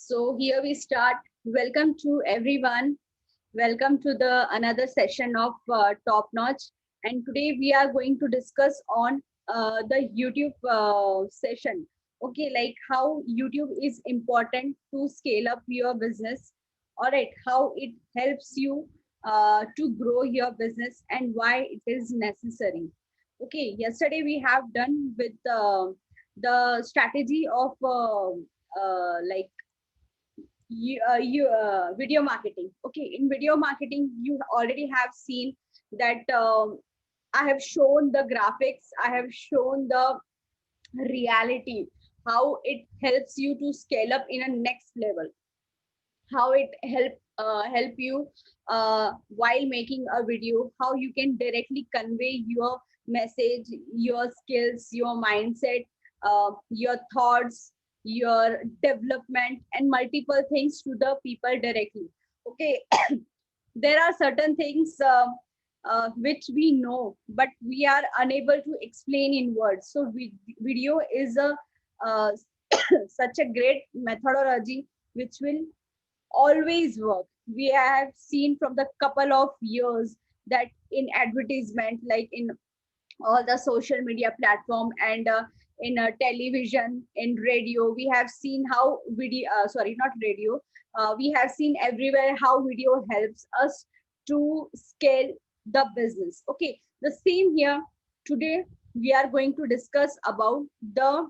So here we start. Welcome to everyone. Welcome to the another session of Top Notch. And today we are going to discuss on the YouTube session. Okay, like how YouTube is important to scale up your business. All right, how it helps you to grow your business and why it is necessary. Okay, yesterday we have done with the strategy of like video marketing. Okay, in video marketing you already have seen that I have shown the graphics, I have shown the reality, how it helps you to scale up in a next level, how it help you while making a video, how you can directly convey your message, your skills, your mindset, your thoughts, your development and multiple things to the people directly. Okay, there are certain things which we know but we are unable to explain in words. So video is a uh, such a great methodology which will always work. We have seen from the couple of years that in advertisement, like in all the social media platform and in television, in radio, we have seen how video, sorry, not radio, we have seen everywhere how video helps us to scale the business. Okay, the same here. Today we are going to discuss about the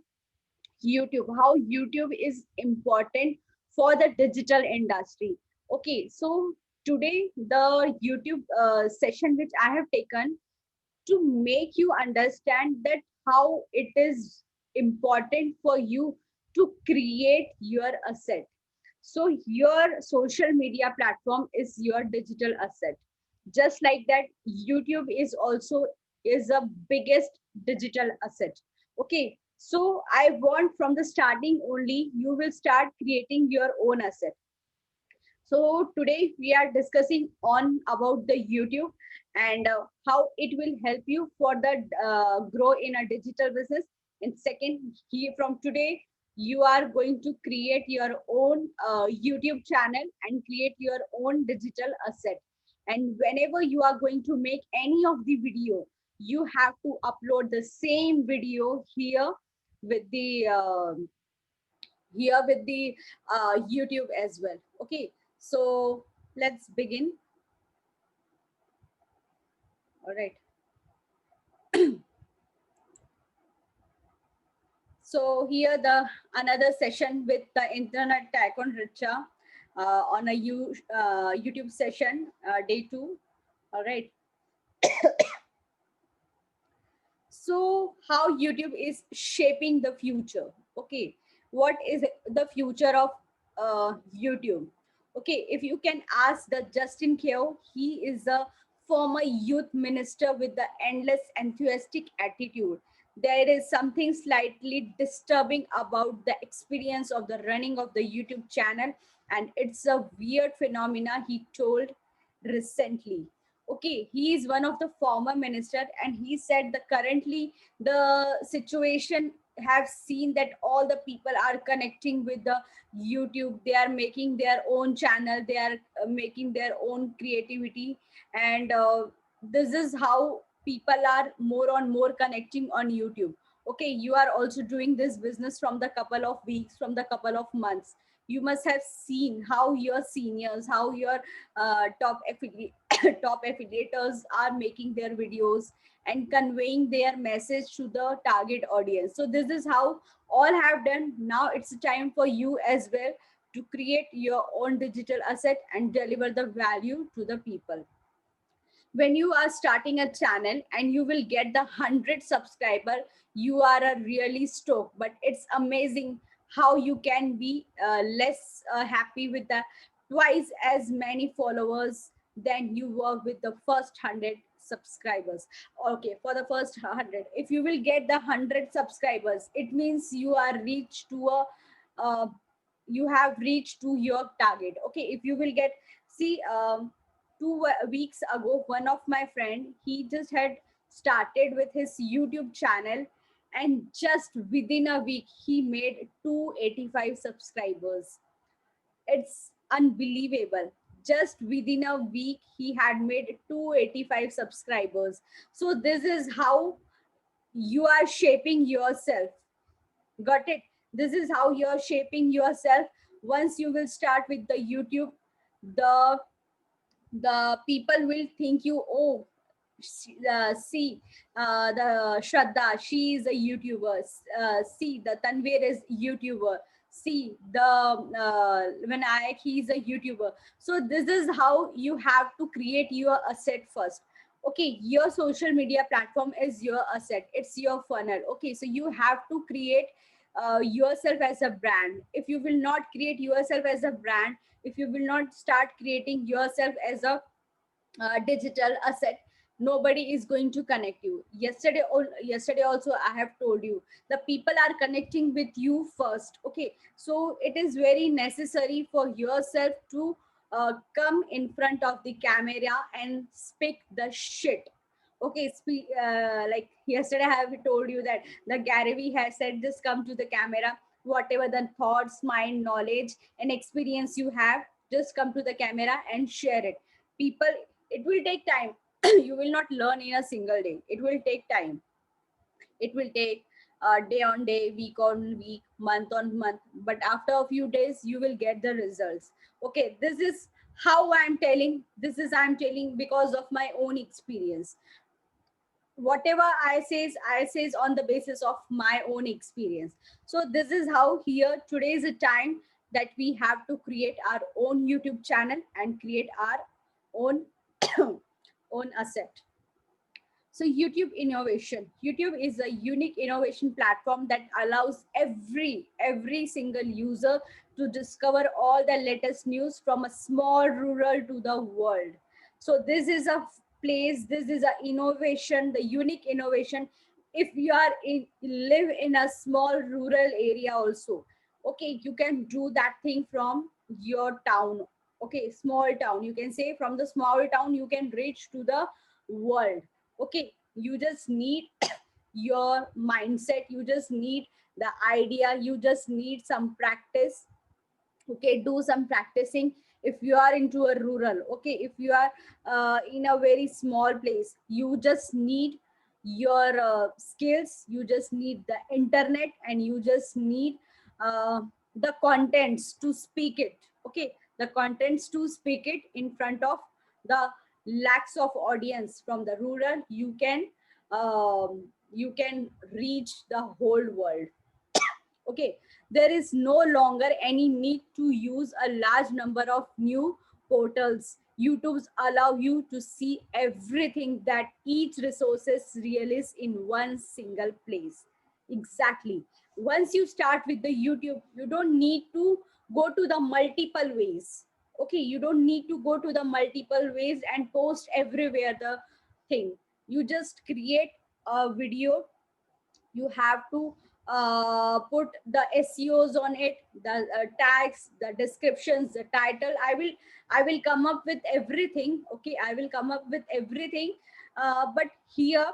YouTube, how YouTube is important for the digital industry. Okay, so today the YouTube session which I have taken to make you understand that how it is important for you to create your asset. So your social media platform is your digital asset. Just like that, YouTube is also is a biggest digital asset. Okay, so I want from the starting only you will start creating your own asset. So today we are discussing on about the YouTube and how it will help you for the grow in a digital business. And second, here from today you are going to create your own YouTube channel and create your own digital asset. And whenever you are going to make any of the video, you have to upload the same video with the with the YouTube as well. Okay, so let's begin. All right. So here the another session with the internet tycoon Richa on a YouTube session, day two. All right. So how YouTube is shaping the future. Okay, what is the future of YouTube? Okay, if you can ask the Justin Keo, he is a former youth minister with the endless enthusiastic attitude. There is something slightly disturbing about the experience of the running of the YouTube channel, and it's a weird phenomena, he told recently. Okay, he is one of the former minister and he said that currently the situation have seen that all the people are connecting with the YouTube, they are making their own channel, they are making their own creativity, and this is how people are more and more connecting on YouTube. Okay, you are also doing this business from the couple of weeks, from the couple of months. You must have seen how your seniors, how your top affiliate top affiliators are making their videos and conveying their message to the target audience. So this is how all have done. Now it's time for you as well to create your own digital asset and deliver the value to the people. When you are starting a channel and you will get the 100 subscriber, you are a really stoked, but it's amazing how you can be less happy with the twice as many followers than you were with the first 100 subscribers. Okay, for the first 100, if you will get the 100 subscribers, it means you are reached to a you have reached to your target. Okay, if you will get, see, 2 weeks ago, one of my friend, he just had started with his YouTube channel, and just within a week he made 285 subscribers. It's unbelievable. Just within a week, he had made 285 subscribers. So this is how you are shaping yourself. Got it? This is how you're shaping yourself. Once you will start with the YouTube, the the people will think you, oh, see, the Shraddha, she is a YouTuber. See, the Tanvir is YouTuber. See, the Vinayak, he is a YouTuber. So this is how you have to create your asset first. Okay, your social media platform is your asset. It's your funnel. Okay, so you have to create yourself as a brand. If you will not create yourself as a brand, if you will not start creating yourself as a digital asset, nobody is going to connect you. Yesterday also I have told you, the people are connecting with you first. Okay, so it is very necessary for yourself to come in front of the camera and speak the shit. Okay, like yesterday I have told you that the Gary Vee has said, just come to the camera, whatever the thoughts, mind, knowledge and experience you have, just come to the camera and share it. People, it will take time. You will not learn in a single day. It will take time. It will take day on day, week on week, month on month, but after a few days you will get the results. Okay, this is how I'm telling. This is I'm telling because of my own experience. Whatever I says on the basis of my own experience. So this is how here today is a time that we have to create our own YouTube channel and create our own own asset. So YouTube innovation. YouTube is a unique innovation platform that allows every single user to discover all the latest news from a small rural to the world. So this is a place, this is a innovation, the unique innovation. If you are in live in a small rural area also, okay, you can do that thing from your town. Okay, small town. You can say from the small town you can reach to the world. Okay, you just need your mindset, you just need the idea, you just need some practice. Okay, do some practicing. If you are into a rural, okay, if you are in a very small place, you just need your skills, you just need the internet, and you just need uh, the contents to speak it. Okay, the contents to speak it in front of the lakhs of audience from the rural. You can reach the whole world. Okay, there is no longer any need to use a large number of new portals. YouTube's allow you to see everything that each resources release in one single place. Exactly. Once you start with the YouTube, you don't need to go to the multiple ways. Okay, you don't need to go to the multiple ways and post everywhere the thing. You just create a video. You have to put the SEOs on it, the tags, the descriptions, the title. I will come up with everything. Okay, I will come up with everything. But here,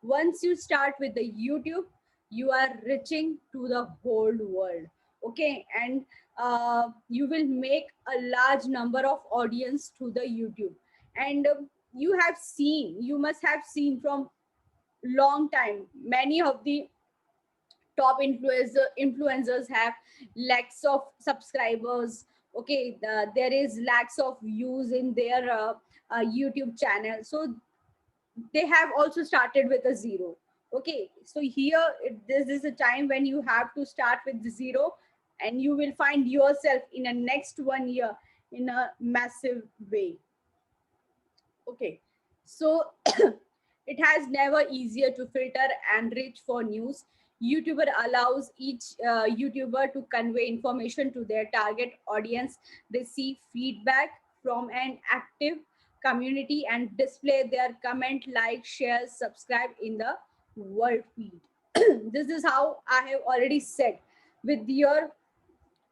once you start with the YouTube, you are reaching to the whole world. Okay, and you will make a large number of audience to the YouTube. And you must have seen from long time, many of the top influencers have lakhs of subscribers. Okay, there is lakhs of views in their YouTube channel. So they have also started with a zero. Okay, so here this is a time when you have to start with the zero, and you will find yourself in a next 1 year in a massive way. Okay, so it has never easier to filter and reach for news. YouTuber allows each YouTuber to convey information to their target audience, receive feedback from an active community, and display their comment, like, share, subscribe in the world feed. This is how I have already said. With your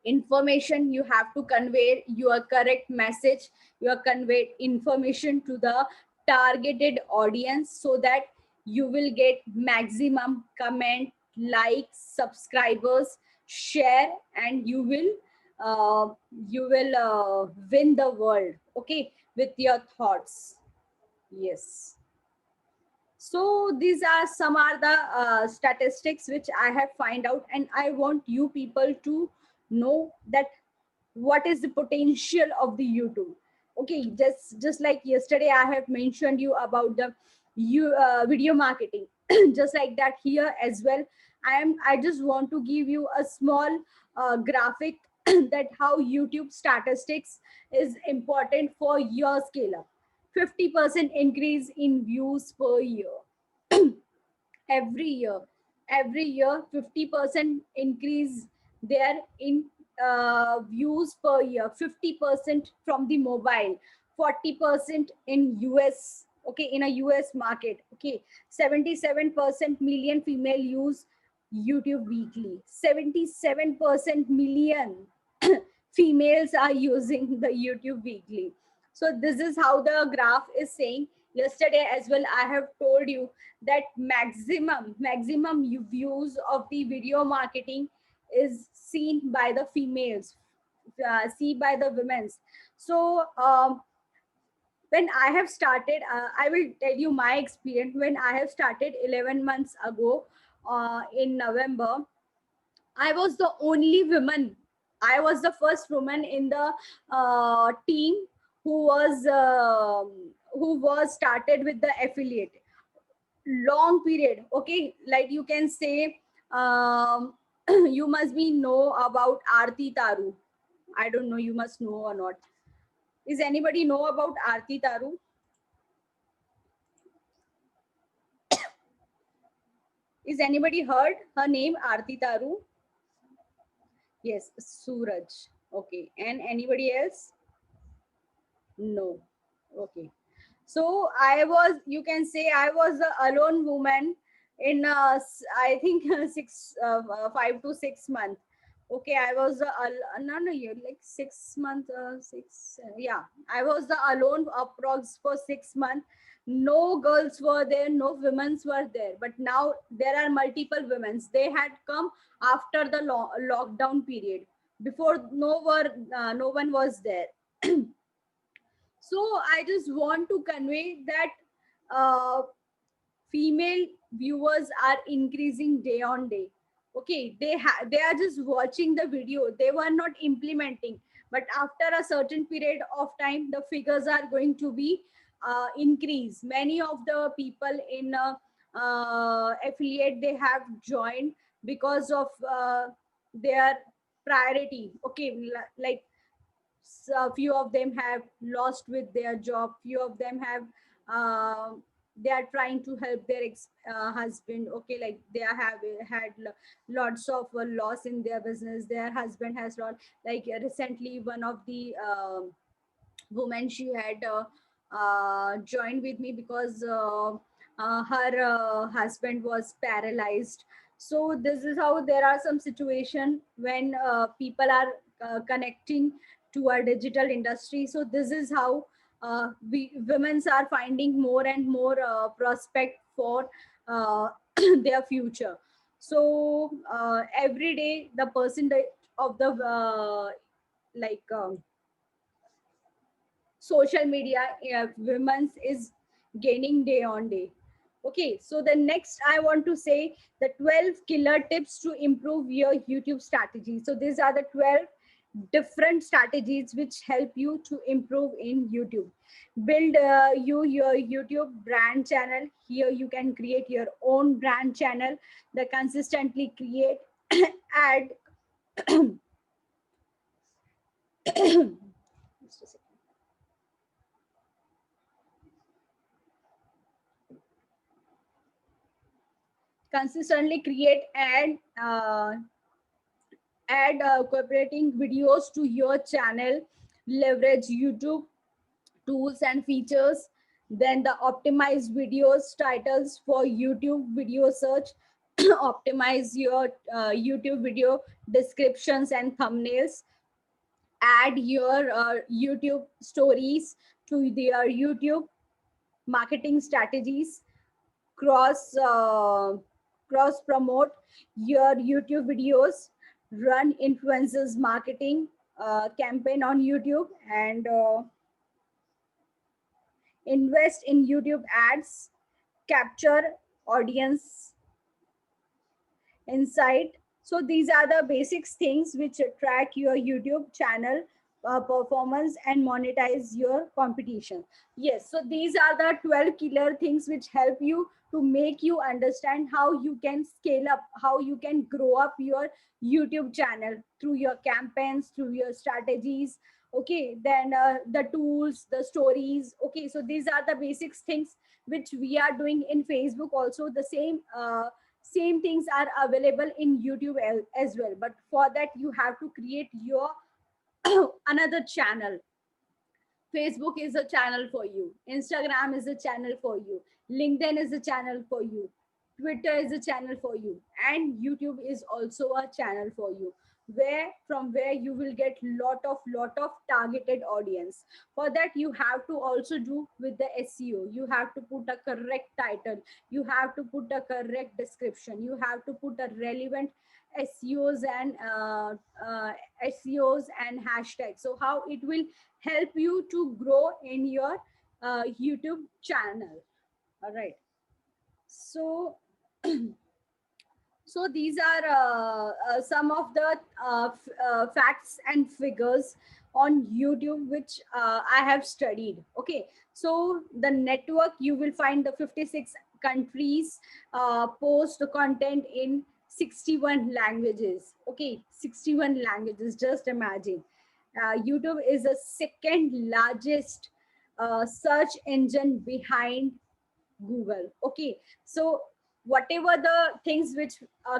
information, you have to convey your correct message, your conveyed information to the targeted audience, so that you will get maximum comment, likes, subscribers, share, and you will uh, you will win the world, okay, with your thoughts. Yes. So these are some are the statistics which I have find out, and I want you people to know that what is the potential of the YouTube. Okay, just like yesterday I have mentioned you about the video marketing. Just like that here as well, I just want to give you a small graphic that how YouTube statistics is important for your scale up. 50% increase in views per year. every year every year 50% increase there in views per year. 50% from the mobile, 40% in US, okay, in a US market, okay. 77% million female use YouTube weekly. 77% million females are using the YouTube weekly. So this is how the graph is saying. Yesterday as well I have told you that maximum views of the video marketing is seen by the females, see by the women's. So when I have started, I will tell you my experience. When I have started 11 months ago, in November, I was the only woman. I was the first woman in the team who was started with the affiliate. Long period, okay, like you can say, you must be know about Aarti Taru. I don't know, you must know or not. Is anybody know about Aarti Taru? Is anybody heard her name, Aarti Taru? Yes, Suraj. Okay, and anybody else? No. Okay. So I was, you can say, I was the alone woman in I think 5 to 6 months. Okay, I was the no year, like 6 months, yeah, I was the alone approx for 6 months. No girls were there, no women's were there, but now there are multiple women's. They had come after the lockdown period. Before, no one was there. So I just want to convey that uh, female viewers are increasing day on day. Okay, they are just watching the video, they were not implementing, but after a certain period of time the figures are going to be increase. Many of the people in affiliate, they have joined because of their priority. Okay, like, so few of them have lost with their job, few of them have they are trying to help their husband. Okay, like they have had lots of loss in their business, their husband has lost. Like recently one of the woman, she had joined with me because her husband was paralyzed. So this is how there are some situation when people are connecting to our digital industry. So this is how we women's are finding more and more prospect for uh, their future. So every day the percentage of the like social media women's is gaining day on day. Okay, so the next I want to say the 12 killer tips to improve your YouTube strategy. So these are the 12 different strategies which help you to improve in YouTube. Build your YouTube brand channel. Here you can create your own brand channel that consistently create ad. Just a second. Consistently create add cooperating videos to your channel. Leverage YouTube tools and features. Then the optimized videos titles for YouTube video search. Optimize your YouTube video descriptions and thumbnails. Add your YouTube stories to their YouTube marketing strategies. cross uh, Cross promote your YouTube videos. Run influencers marketing. campaign on YouTube, and invest in YouTube ads, capture audience insight. So these are the basic things which track your YouTube channel performance and monetize your competition. Yes, so these are the 12 killer things which help you to make you understand how you can scale up, how you can grow up your YouTube channel through your campaigns, through your strategies. Okay, then the tools, the stories. Okay, so these are the basics things which we are doing in Facebook also. The same things are available in YouTube as well, but for that you have to create your another channel. Facebook is a channel for you, Instagram is a channel for you, LinkedIn is a channel for you, Twitter is a channel for you, and YouTube is also a channel for you, where from where you will get lot of targeted audience. For that you have to also do with the SEO. You have to put a correct title, you have to put a correct description, you have to put a relevant SEOs and SEOs and hashtags. So how it will help you to grow in your YouTube channel. All right. So, so these are some of the facts and figures on YouTube which I have studied. Okay. So the network, you will find the 56 countries post content in 61 languages. Okay. 61 languages. Just imagine. YouTube is the second largest search engine behind Google. Okay, so whatever the things which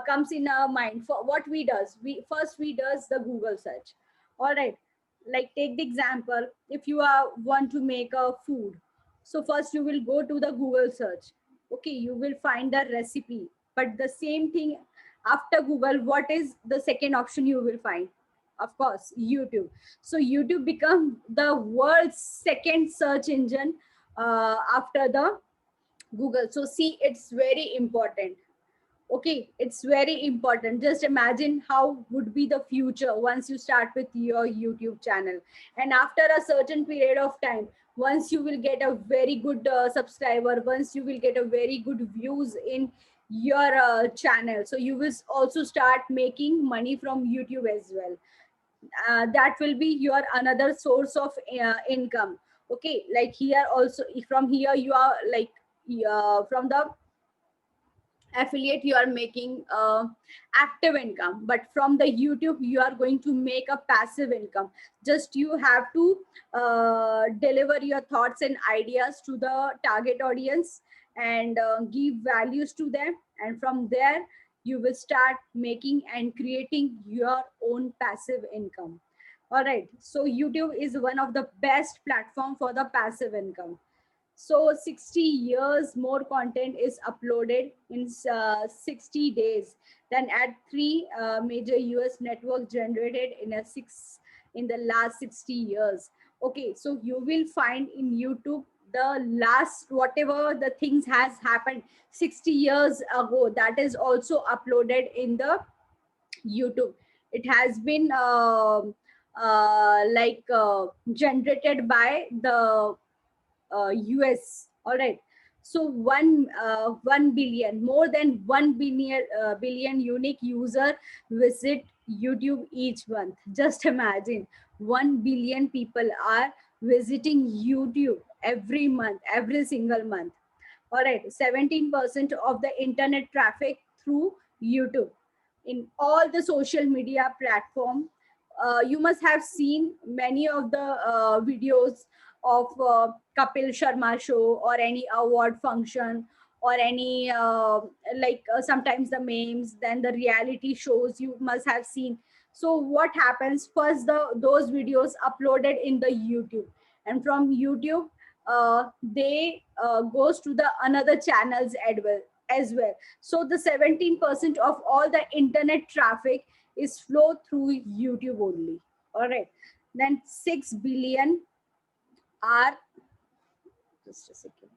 comes in our mind, for what we does the Google search. All right, like take the example, if you are want to make a food, so first you will go to the Google search. Okay, you will find the recipe, but the same thing after Google, what is the second option you will find? Of course, YouTube. So YouTube become the world's second search engine after the Google. So see, it's very important. Okay, it's very important. Just imagine how would be the future once you start with your YouTube channel. And after a certain period of time, once you will get a very good subscriber, once you will get a very good views in your channel, so you will also start making money from YouTube as well. That will be your another source of income. Okay, like here also, from here you are like from the affiliate you are making active income, but from the YouTube you are going to make a passive income. Just you have to deliver your thoughts and ideas to the target audience, and give values to them, and from there you will start making and creating your own passive income. All right, so YouTube is one of the best platform for the passive income. So 60 years more content is uploaded in 60 days than at three major US networks generated in the last 60 years. Okay, so you will find in YouTube the last whatever the things has happened 60 years ago, that is also uploaded in the YouTube. It has been generated by the US. All right. So 1 billion, more than 1 billion unique user visit YouTube each month. Just imagine, 1 billion people are visiting YouTube every month, every single month. All right, 17% of the internet traffic through YouTube. In all the social media platform, you must have seen many of the videos of Kapil Sharma show or any award function, or any sometimes the memes, then the reality shows you must have seen. So what happens first, the those videos uploaded in the YouTube, and from YouTube they goes to the another channels as well. So the 17% of all the internet traffic is flow through YouTube only. All right, then 6 billion are, just a second,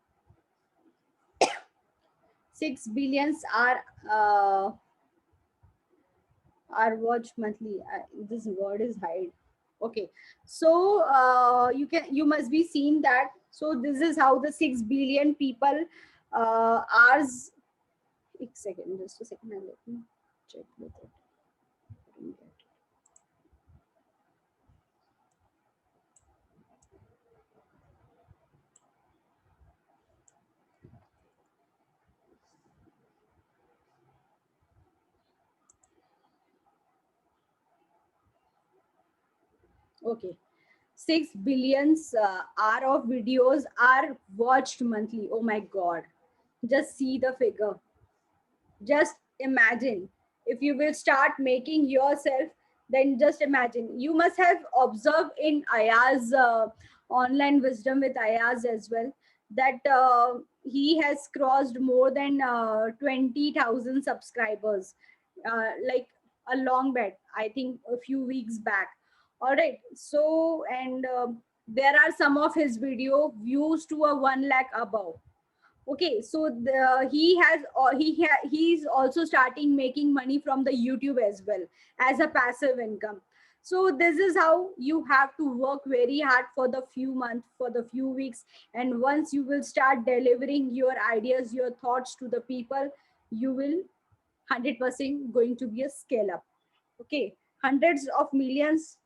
6 billions are watched monthly. This word is hide. Okay, so you must be seen that. So this is how the 6 billion people hours. एक second, just a second, let me check with it. Okay, 6 billions hour of videos are watched monthly. Oh my god, just see the figure. Just imagine, if you will start making yourself, then just imagine. You must have observed in Aya's online wisdom with Ayaz as well, that he has crossed more than 20,000 subscribers, like a long back, I think a few weeks back. All right, so and there are some of his video views to a 1 lakh above. Okay, so he's also starting making money from the YouTube as well, as a passive income. So this is how you have to work very hard for the few months, for the few weeks, and once you will start delivering your ideas, your thoughts to the people, you will 100% going to be a scale up. Okay, hundreds of millions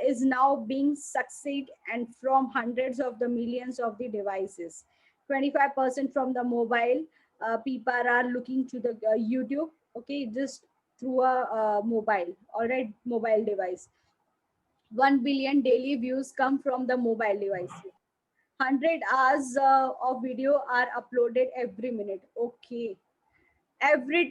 is now being succeed, and from hundreds of the millions of the devices, 25% from the mobile, people are looking to the YouTube. Okay, just through a mobile, all right, mobile device. 1 billion daily views come from the mobile device. 100 hours of video are uploaded every minute. Okay, every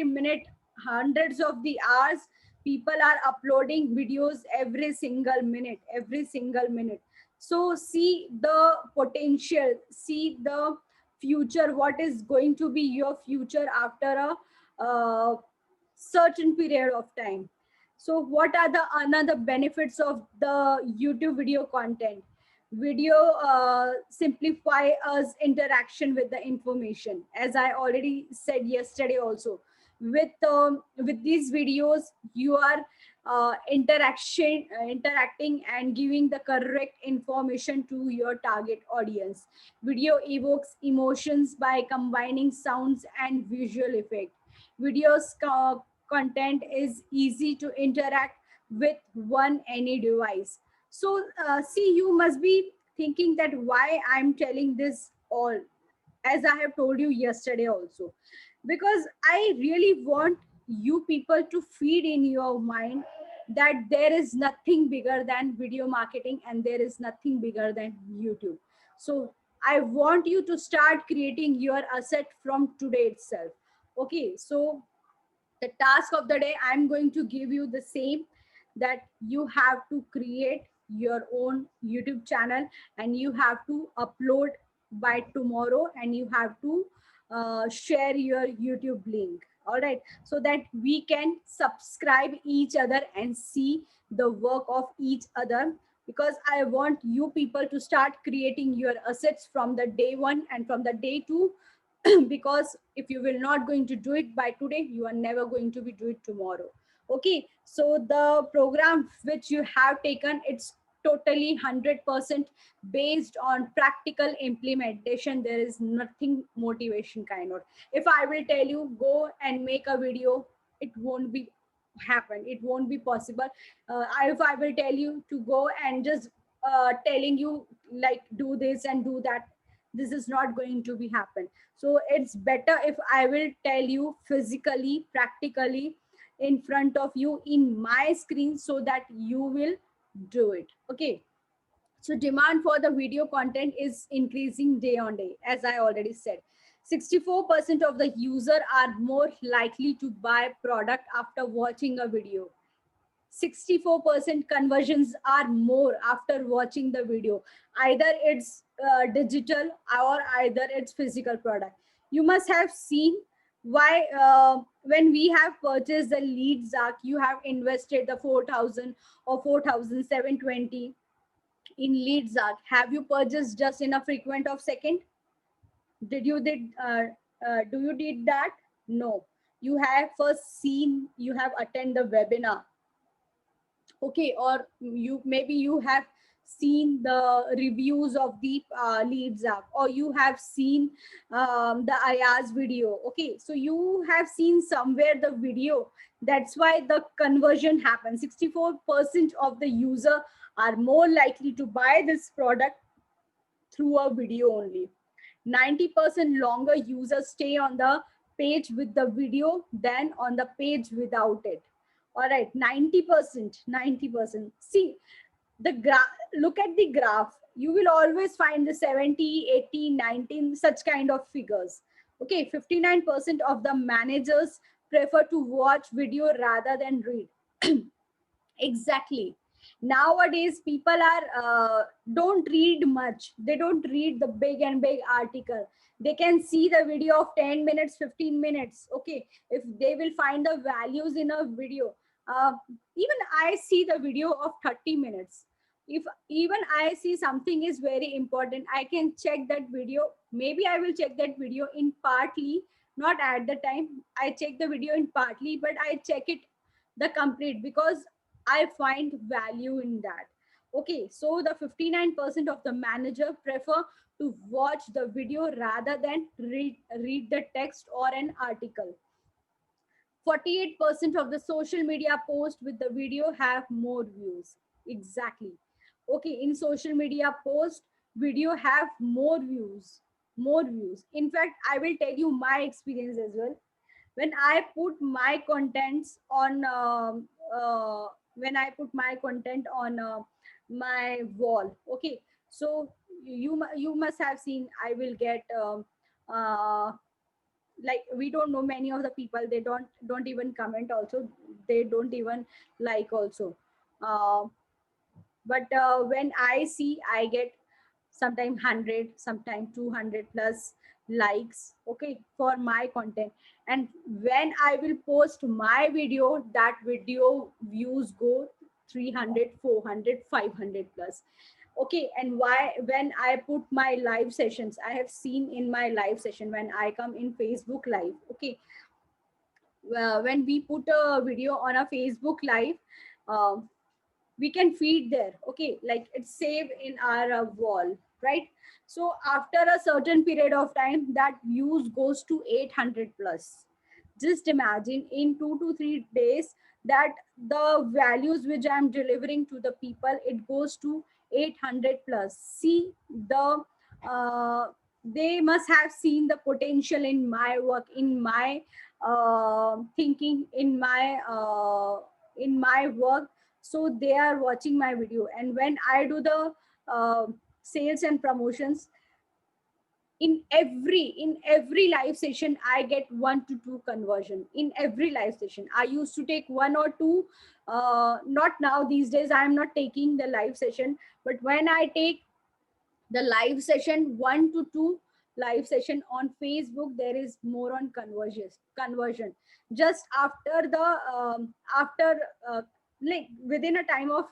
minute, hundreds of the hours, people are uploading videos every single minute. So see the potential, see the future, what is going to be your future after a certain period of time. So what are the another benefits of the YouTube video content? Video simplify us interaction with the information, as I already said yesterday also. With these videos, you are interacting and giving the correct information to your target audience. Video evokes emotions by combining sounds and visual effect. Videos content is easy to interact with one any device. So see, you must be thinking that why I'm telling this all, as I have told you yesterday also, because I really want you people to feed in your mind that there is nothing bigger than video marketing and there is nothing bigger than YouTube. So I want you to start creating your asset from today itself. Okay, so the task of the day, I'm going to give you the same, that you have to create your own YouTube channel and you have to upload by tomorrow, and you have to share your YouTube link. All right, so that we can subscribe each other and see the work of each other, because I want you people to start creating your assets from the day one and from the day two. Because if you will not going to do it by today, you are never going to be do it tomorrow. Okay, so the program which you have taken, it's totally 100% based on practical implementation. There is nothing motivation kind of. If I will tell you go and make a video, it won't be happen, it won't be possible. If I will tell you to go and just telling you like do this and do that, this is not going to be happen. So it's better if I will tell you physically, practically, in front of you in my screen, so that you will do it. Okay, so demand for the video content is increasing day on day, as I already said. 64% of the user are more likely to buy product after watching a video. 64% conversions are more after watching the video. Either it's digital or either it's physical product. You must have seen why when we have purchased the lead Zark, you have invested the 4,000 or 4,720 in lead Zark. Have you purchased just in a frequent of second? Did you did do you did that? No. You have first seen, you have attended the webinar. Okay, or maybe you have seen the reviews of the leads app, or you have seen the Ayaz video. Okay, so you have seen somewhere the video. That's why the conversion happens. 64% of the user are more likely to buy this product through a video only. 90% longer users stay on the page with the video than on the page without it. All right, 90%, 90%. See, the graph, look at the graph. You will always find the 70, 80, 19, such kind of figures. Okay, 59% of the managers prefer to watch video rather than read. Exactly. Nowadays people are don't read much. They don't read the big article. They can see the video of 10 minutes, 15 minutes. Okay, if they will find the values in a video, uh, even I see the video of 30 minutes. If even I see something is very important, I can check that video. Maybe I will check that video in partly, not at the time. I check the video in partly, but I check it the complete, because I find value in that. Okay, so the 59% of the manager prefer to watch the video rather than read the text or an article. 48% of the social media posts with the video have more views. Exactly. Okay, in social media post, video have more views. More views. In fact, I will tell you my experience as well. When I put my contents on when I put my content on my wall. Okay, so you must have seen. I will get uh, like, we don't know many of the people. They don't even comment. Also, they don't even like also. Uh, but when I see, I get sometimes 100, sometimes 200 plus likes, okay, for my content. And when I will post my video, that video views go 300, 400, 500 plus. Okay, and why, when I put my live sessions, I have seen in my live session when I come in Facebook live. Okay, when we put a video on a Facebook live, um, we can feed there. Okay, like it's saved in our wall, right? So after a certain period of time, that views goes to 800 plus. Just imagine, in 2 to 3 days, that the values which I'm delivering to the people, it goes to 800 plus. See the uh, they must have seen the potential in my work, in my thinking, in my work. So they are watching my video. And when I do the uh, sales and promotions, in every live session, I get 1 to 2 conversion. In every live session I used to take 1 or 2. Not now, these days I am not taking the live session. But when I take the live session, 1 to 2 live session on Facebook, there is more on conversion. Just after the after like within a time of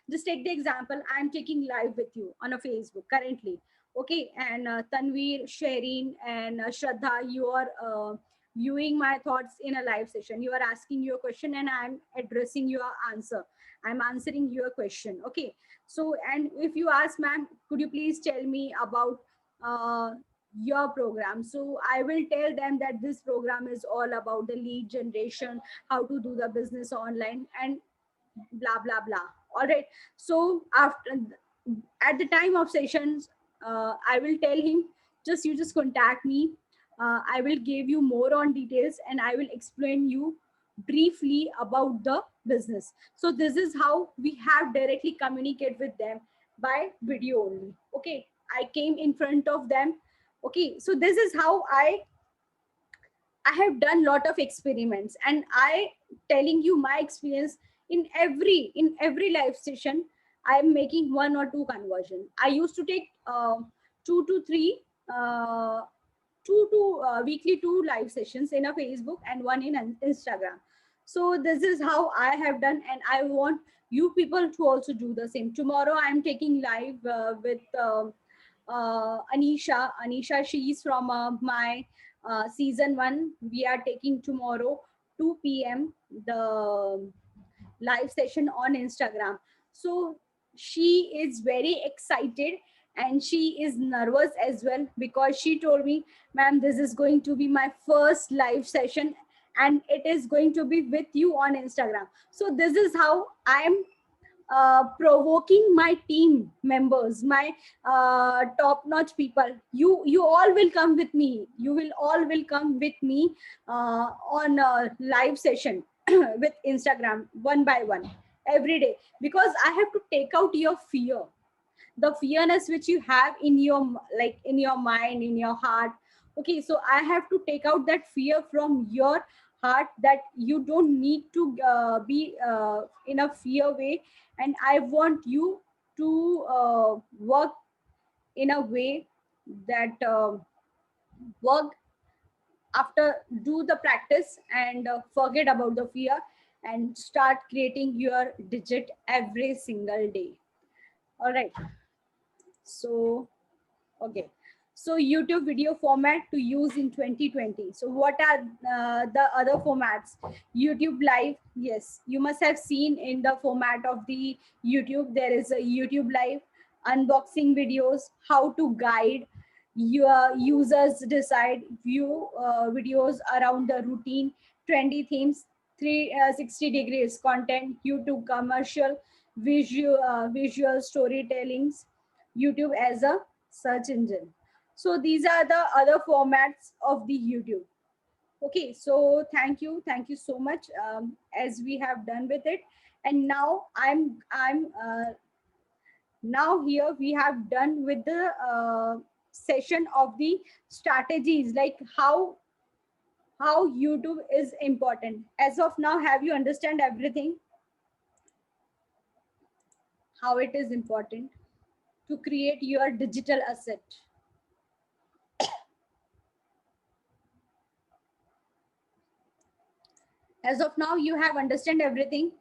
just take the example, I'm taking live with you on a Facebook currently. Okay, and Tanveer, Shereen, and Shraddha, you are viewing my thoughts in a live session. You are asking your question and I'm addressing your answer. I'm answering your question. Okay, so, and if you ask, ma'am, could you please tell me about uh, your program? So I will tell them that this program is all about the lead generation, how to do the business online, and blah blah blah. All right. So after, at the time of sessions, I will tell him, just you just contact me. I will give you more on details and I will explain you briefly about the business. So this is how we have directly communicate with them, by video only. Okay, I came in front of them. Okay, so this is how I have done lot of experiments, and I telling you my experience. In every live session, I am making 1 or 2 conversion. I used to take 2 to 3 uh, weekly 2 live sessions in a Facebook and 1 in an Instagram. So this is how I have done, and I want you people to also do the same. Tomorrow I am taking live with Anisha. Anisha, she is from my season 1. We are taking tomorrow 2 p.m. the live session on Instagram. So she is very excited and she is nervous as well, because she told me, ma'am, this is going to be my first live session and it is going to be with you on Instagram. So this is how I am provoking my team members, my top-notch people. You all will come with me. You will all will come with me on a live session with Instagram, one by one, every day, because I have to take out your fear, the fearness which you have in your, like in your mind, in your heart. Okay, so I have to take out that fear from your heart, that you don't need to be in a fear way. And I want you to work in a way that work after, do the practice and forget about the fear and start creating your digit every single day. All right, so okay, so YouTube video format to use in 2020. So what are the other formats? YouTube Live. Yes, you must have seen in the format of the YouTube, there is a YouTube Live, unboxing videos, how to guide your users, decide, view videos around the routine, trendy themes, 360 degrees content, YouTube commercial, visual storytellings, YouTube as a search engine. So these are the other formats of the YouTube. Okay, so thank you so much, as we have done with it. And now I'm now here we have done with the session of the strategies, like how YouTube is important. As of now, have you understand everything, how it is important to create your digital asset? As of now, you have understand everything?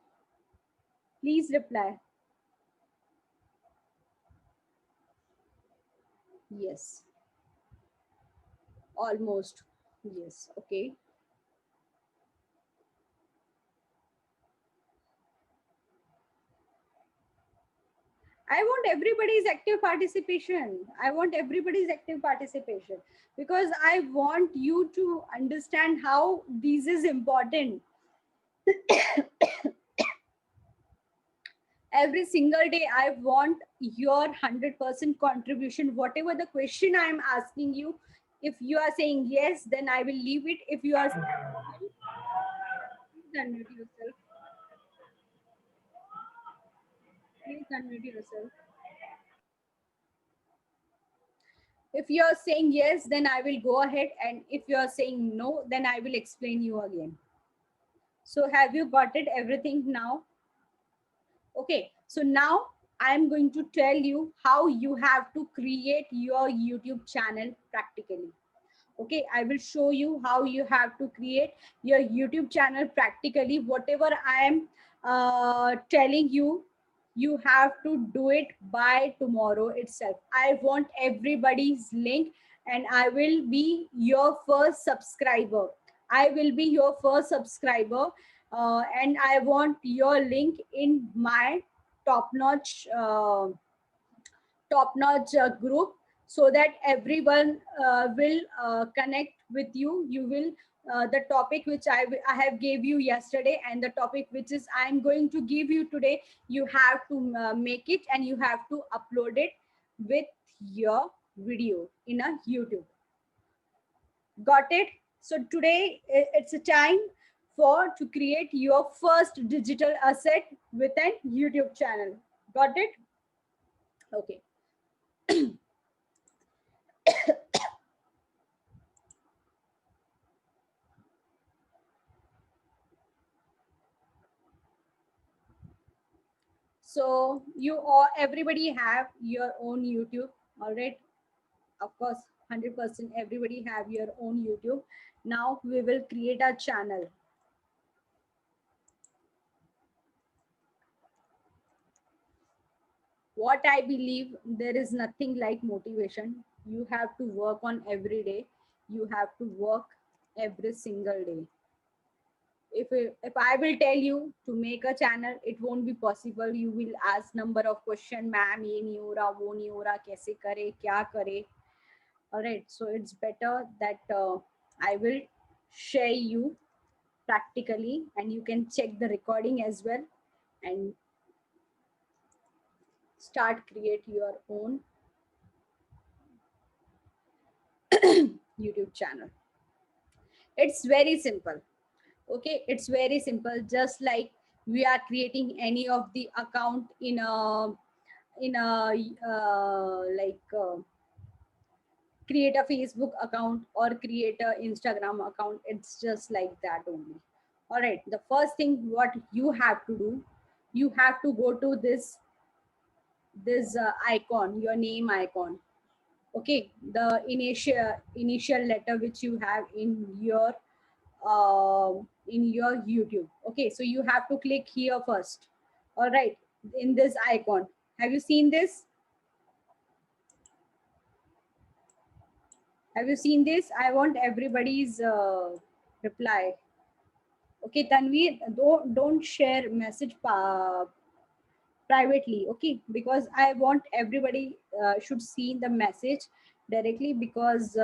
Please reply. Yes, almost. Yes, okay. I want everybody's active participation. I want everybody's active participation, because I want you to understand how this is important. Every single day, I want your 100% contribution. Whatever the question I am asking you, if you are saying yes, then I will leave it. If you are saying no, please unmute yourself. Please unmute yourself. If you're saying yes, then I will go ahead. And if you're saying no, then I will explain you again. So have you got it everything now? Okay, so now I'm going to tell you how you have to create your YouTube channel practically. Okay, I will show you how you have to create your YouTube channel practically. Whatever I am telling you, you have to do it by tomorrow itself. I want everybody's link, and I will be your first subscriber. I will be your first subscriber, and I want your link in my top notch group, so that everyone will connect with you. You will the topic which I have gave you yesterday, and the topic which is I'm going to give you today, you have to make it and you have to upload it with your video in a YouTube. Got it? So today it's a time for to create your first digital asset with a YouTube channel. Got it? Okay. So you all, everybody have your own YouTube, all right? Of course, 100% everybody have your own YouTube. Now we will create a channel. What I believe, there is nothing like motivation. You have to work on every day. You have to work every single day. if I will tell you to make a channel, it won't be possible. You will ask number of question, ma'am ye nahi ho raha, wo nahi ho raha, kaise kare, kya kare. All right, so it's better that I will share you practically, and you can check the recording as well and start create your own YouTube channel. It's very simple. Okay, it's very simple. Just like we are creating any of the account in a create a Facebook account or create a Instagram account. It's just like that only. All right, the first thing what you have to do, you have to go to this icon, your name icon. Okay, the initial letter which you have in your YouTube. Okay, so you have to click here first. All right, in this icon, have you seen this? Have you seen this? I want everybody's reply. Okay, Tanvi, don't share message privately. Okay, because I want everybody should see the message directly, because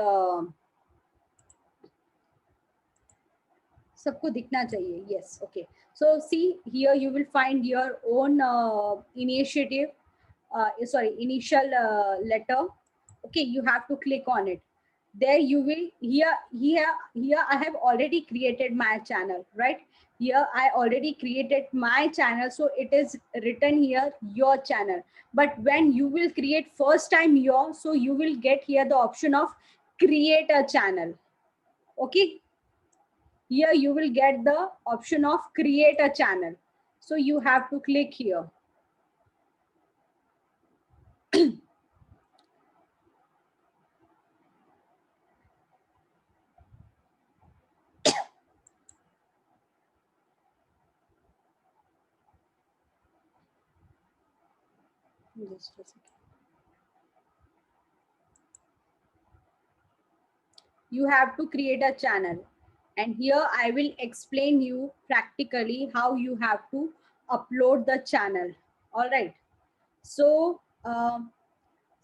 सबको दिखना चाहिए. Yes, okay. So see here, you will find your own initiative, sorry, initial letter. Okay, you have to click on it. There you will, here I have already created my channel, right? Here I already created my channel, so it is written here your channel. But when you will create first time your, so you will get here the option of create a channel. Okay, here you will get the option of create a channel, so you have to click here. Just a second. You have to create a channel, and here I will explain you practically how you have to upload the channel. All right, so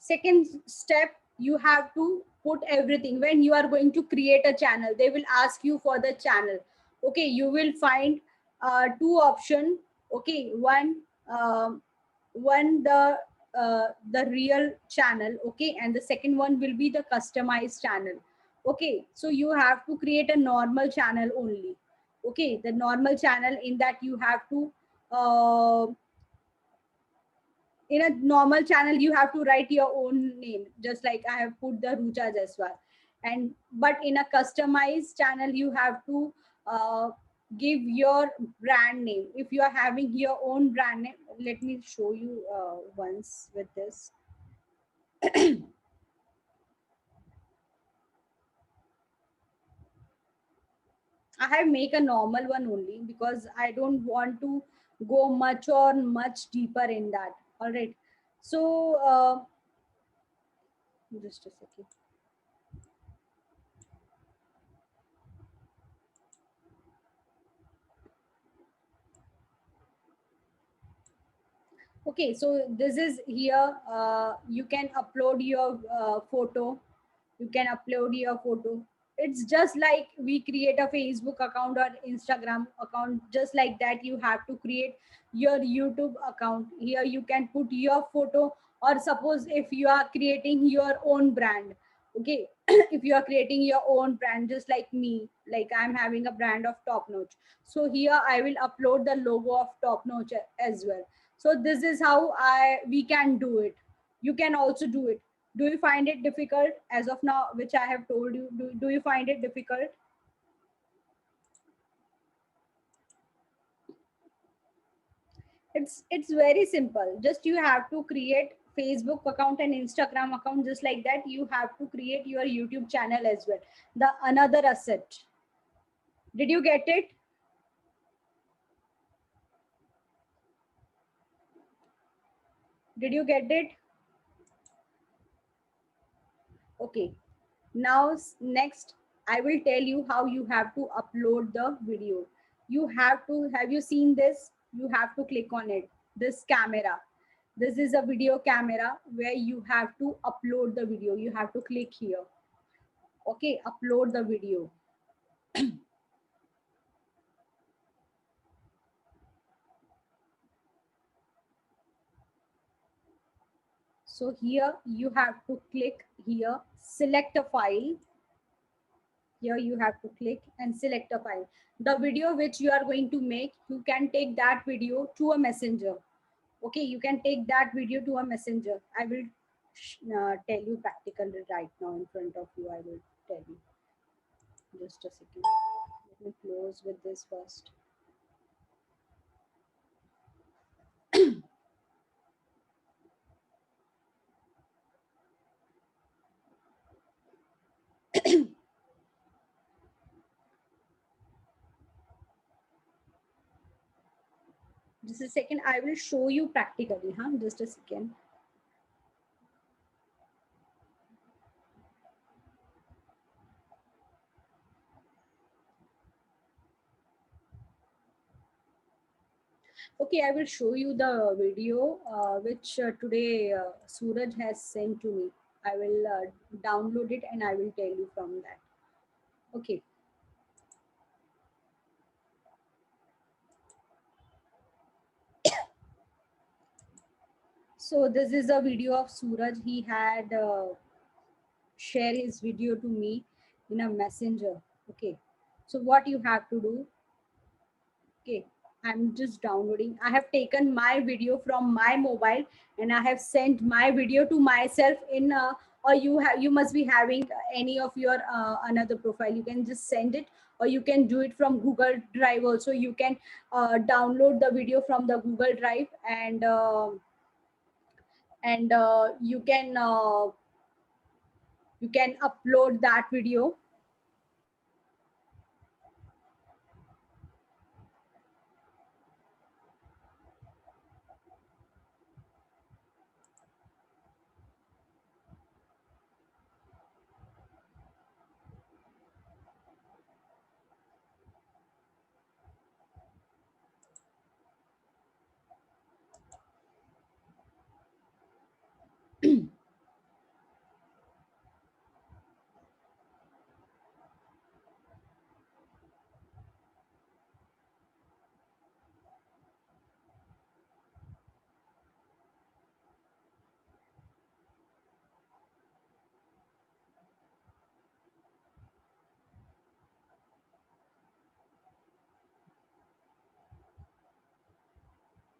second step, you have to put everything. When you are going to create a channel, they will ask you for the channel. Okay, you will find two option. Okay, one the real channel. Okay, and the second one will be the customized channel. Okay, so you have to create a normal channel only. Okay, the normal channel, in that you have to in a normal channel you have to write your own name, just like I have put the Rucha Jaiswal. And but in a customized channel you have to give your brand name. If you are having your own brand name, let me show you once with this. I have make a normal one only, because I don't want to go much deeper in that. All right, so just a second. Okay, so this is here. You can upload your photo. You can upload your photo. It's just like we create a Facebook account or Instagram account. Just like that, you have to create your YouTube account. Here you can put your photo, or suppose if you are creating your own brand. Okay, if you are creating your own brand, just like me, like I'm having a brand of Top Notch. So here I will upload the logo of Top Notch as well. So this is how we can do it. You can also do it. Do you find it difficult as of now, which I have told you? Do you find it difficult? It's very simple. Just you have to create Facebook account and Instagram account. Just like that, you have to create your YouTube channel as well. The another asset. Did you get it? Did you get it? Okay. Now next, I will tell you how you have to upload the video. You have you seen this? You have to click on it. This camera. This is a video camera where you have to upload the video. You have to click here. Okay, upload the video. So here you have to click here, select a file. Here you have to click and select a file. The video which you are going to make, you can take that video to a messenger. Okay, you can take that video to a messenger. I will tell you practically right now in front of you. I will tell you. Just a second. Let me close with this first. Just a second. I will show you practically. Huh? Just a second. Okay, I will show you the video which today Suraj has sent to me. I will download it and I will tell you from that. Okay. So this is a video of Suraj. He had shared his video to me in a messenger. Okay. So what you have to do, okay, I'm just downloading. I have taken my video from my mobile and I have sent my video to myself in or you must be having any of your another profile. You can just send it, or you can do it from Google Drive also. You can download the video from the Google Drive, and you can upload that video.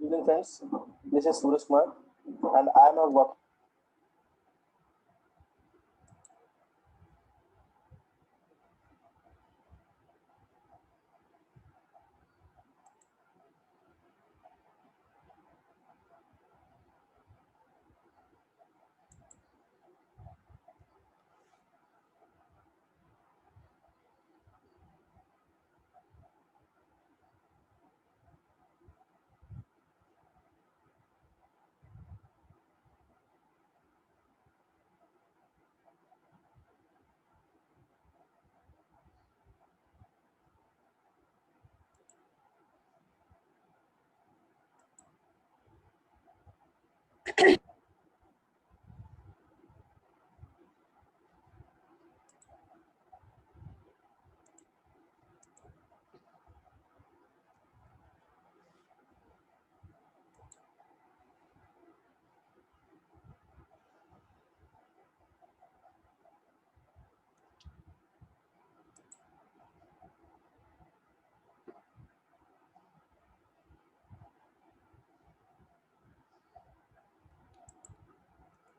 Evening friends, this is Suraj Kumar and I am a work.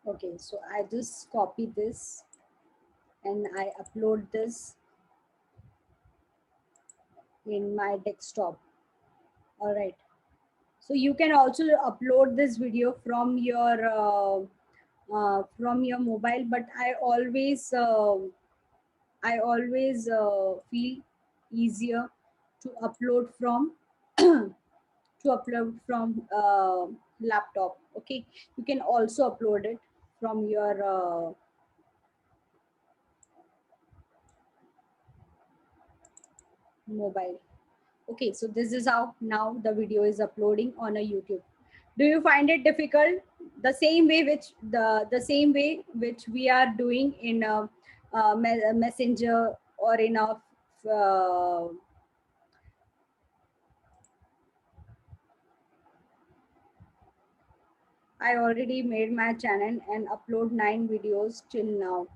Okay, so I just copy this and I upload this in my desktop. All right. So you can also upload this video from your mobile, but I always feel easier to upload from laptop. Okay, you can also upload it from your mobile. Okay, so this is how now the video is uploading on a YouTube. Do you find it difficult? The same way which the same way which we are doing in a messenger or in a uh, I already made my channel and upload 9 videos till now.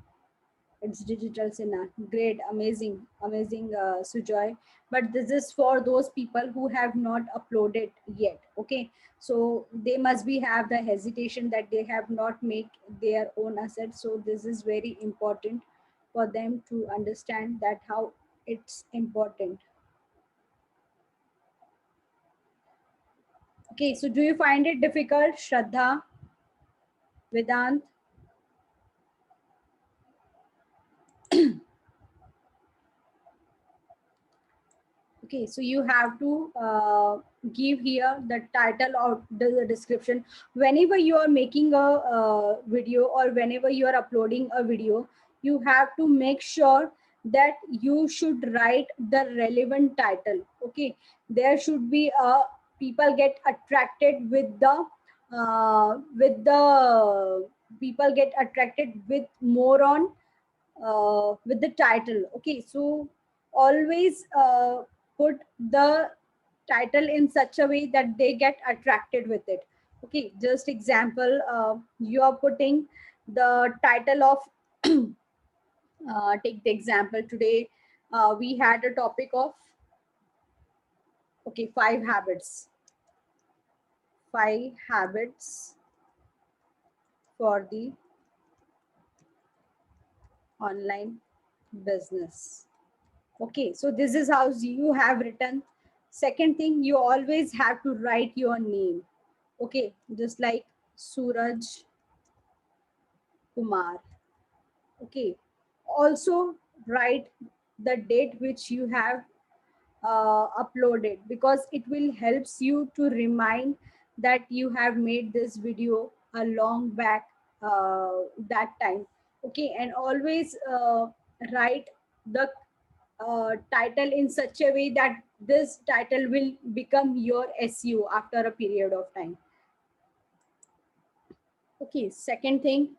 It's digital Sinha. Great, amazing, amazing, Sujoy. But this is for those people who have not uploaded yet. Okay, so they must be have the hesitation that they have not make their own assets. So this is very important for them to understand that how it's important. Okay, so do you find it difficult, Shraddha, Vedant? Okay, so you have to give here the title or the description. Whenever you are making a video or whenever you are uploading a video, you have to make sure that you should write the relevant title. Okay, there should be a people get attracted with the people get attracted with more on with the title. Okay, so always put the title in such a way that they get attracted with it. Okay, just example, you are putting the title of take the example today. We had a topic of, okay, 5 habits for the online business. Okay, so this is how you have written. Second thing, you always have to write your name. Okay, just like Suraj Kumar. Okay, also write the date which you have uploaded, because it will helps you to remind that you have made this video a long back that time. Okay, and always write the title in such a way that this title will become your SEO after a period of time. Okay, second thing,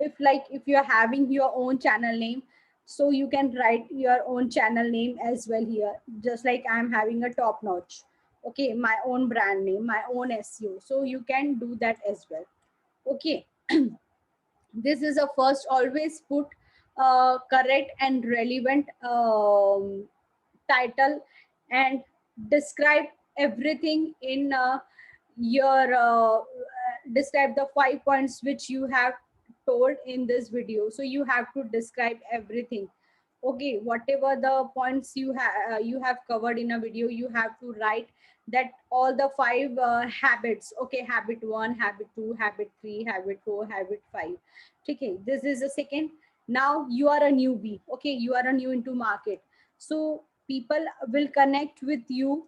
if you're having your own channel name, so you can write your own channel name as well here, just like I'm having a top notch. Okay, my own brand name, my own SEO, so you can do that as well. Okay, this is a first, always put correct and relevant title, and describe everything in your describe the 5 points which you have told in this video. So you have to describe everything. Okay, whatever the points you have covered in a video, you have to write that all the 5 habits. Okay, habit 1, habit 2, habit 3, habit 4, habit 5. Okay, this is the second. Now you are a newbie. Okay, you are a new into market, so people will connect with you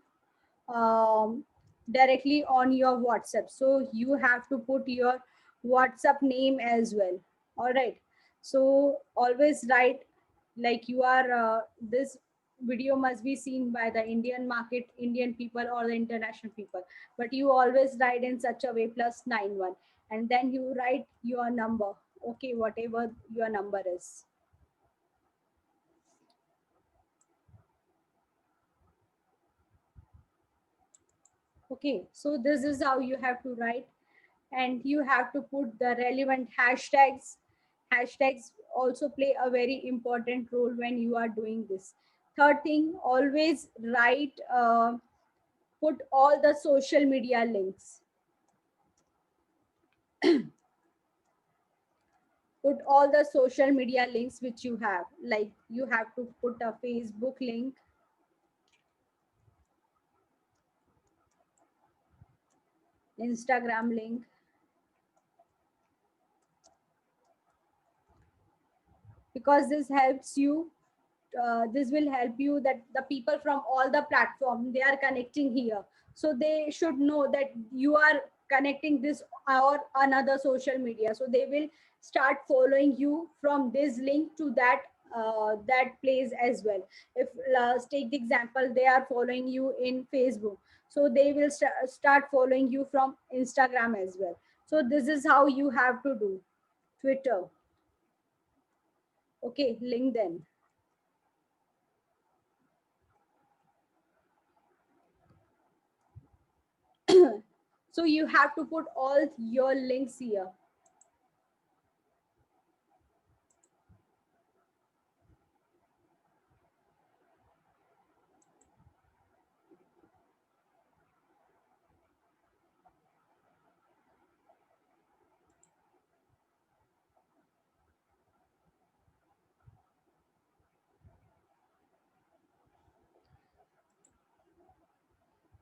um, directly on your WhatsApp. So you have to put your WhatsApp name as well. All right. So always write like you are this video must be seen by the Indian market, Indian people or the international people. But you always write in such a way +91, and then you write your number. Okay, whatever your number is. Okay, so this is how you have to write, and you have to put the relevant hashtags. Hashtags also play a very important role when you are doing this. Third thing, always write, put all the social media links. Put all the social media links which you have, like you have to put a Facebook link, Instagram link, because this helps you, this will help you that the people from all the platform, they are connecting here, so they should know that you are connecting this or another social media, so they will start following you from this link to that that plays as well. If let's take the example, they are following you in Facebook, so they will start following you from Instagram as well. So this is how you have to do. Twitter, okay, LinkedIn. So you have to put all your links here.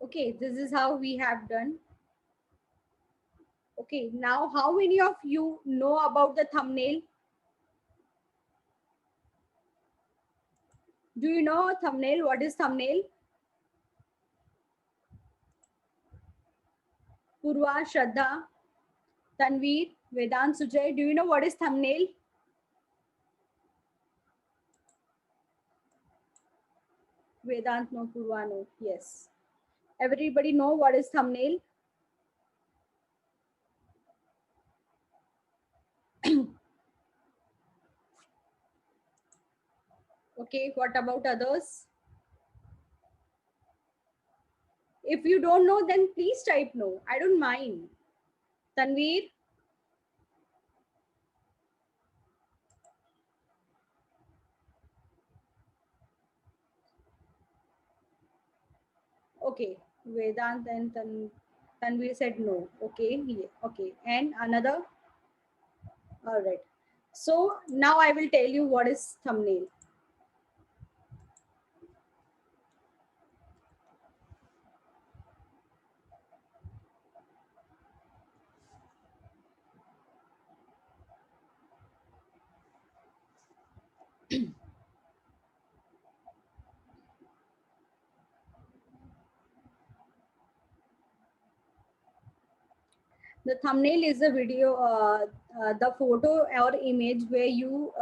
Okay, this is how we have done. Okay, now how many of you know about the thumbnail? Do you know thumbnail? What is thumbnail? Purva, Shraddha, Tanveer, Vedant, Sujay, do you know what is thumbnail? Vedant, no, Purva, no. Yes. Everybody know what is thumbnail? Okay, what about others? If you don't know, then please type no. I don't mind. Tanveer? Okay. Vedant and Tanveer said no. Okay. Yeah. Okay. And another? All right. So now I will tell you what is thumbnail. The thumbnail is a video, the photo or image where you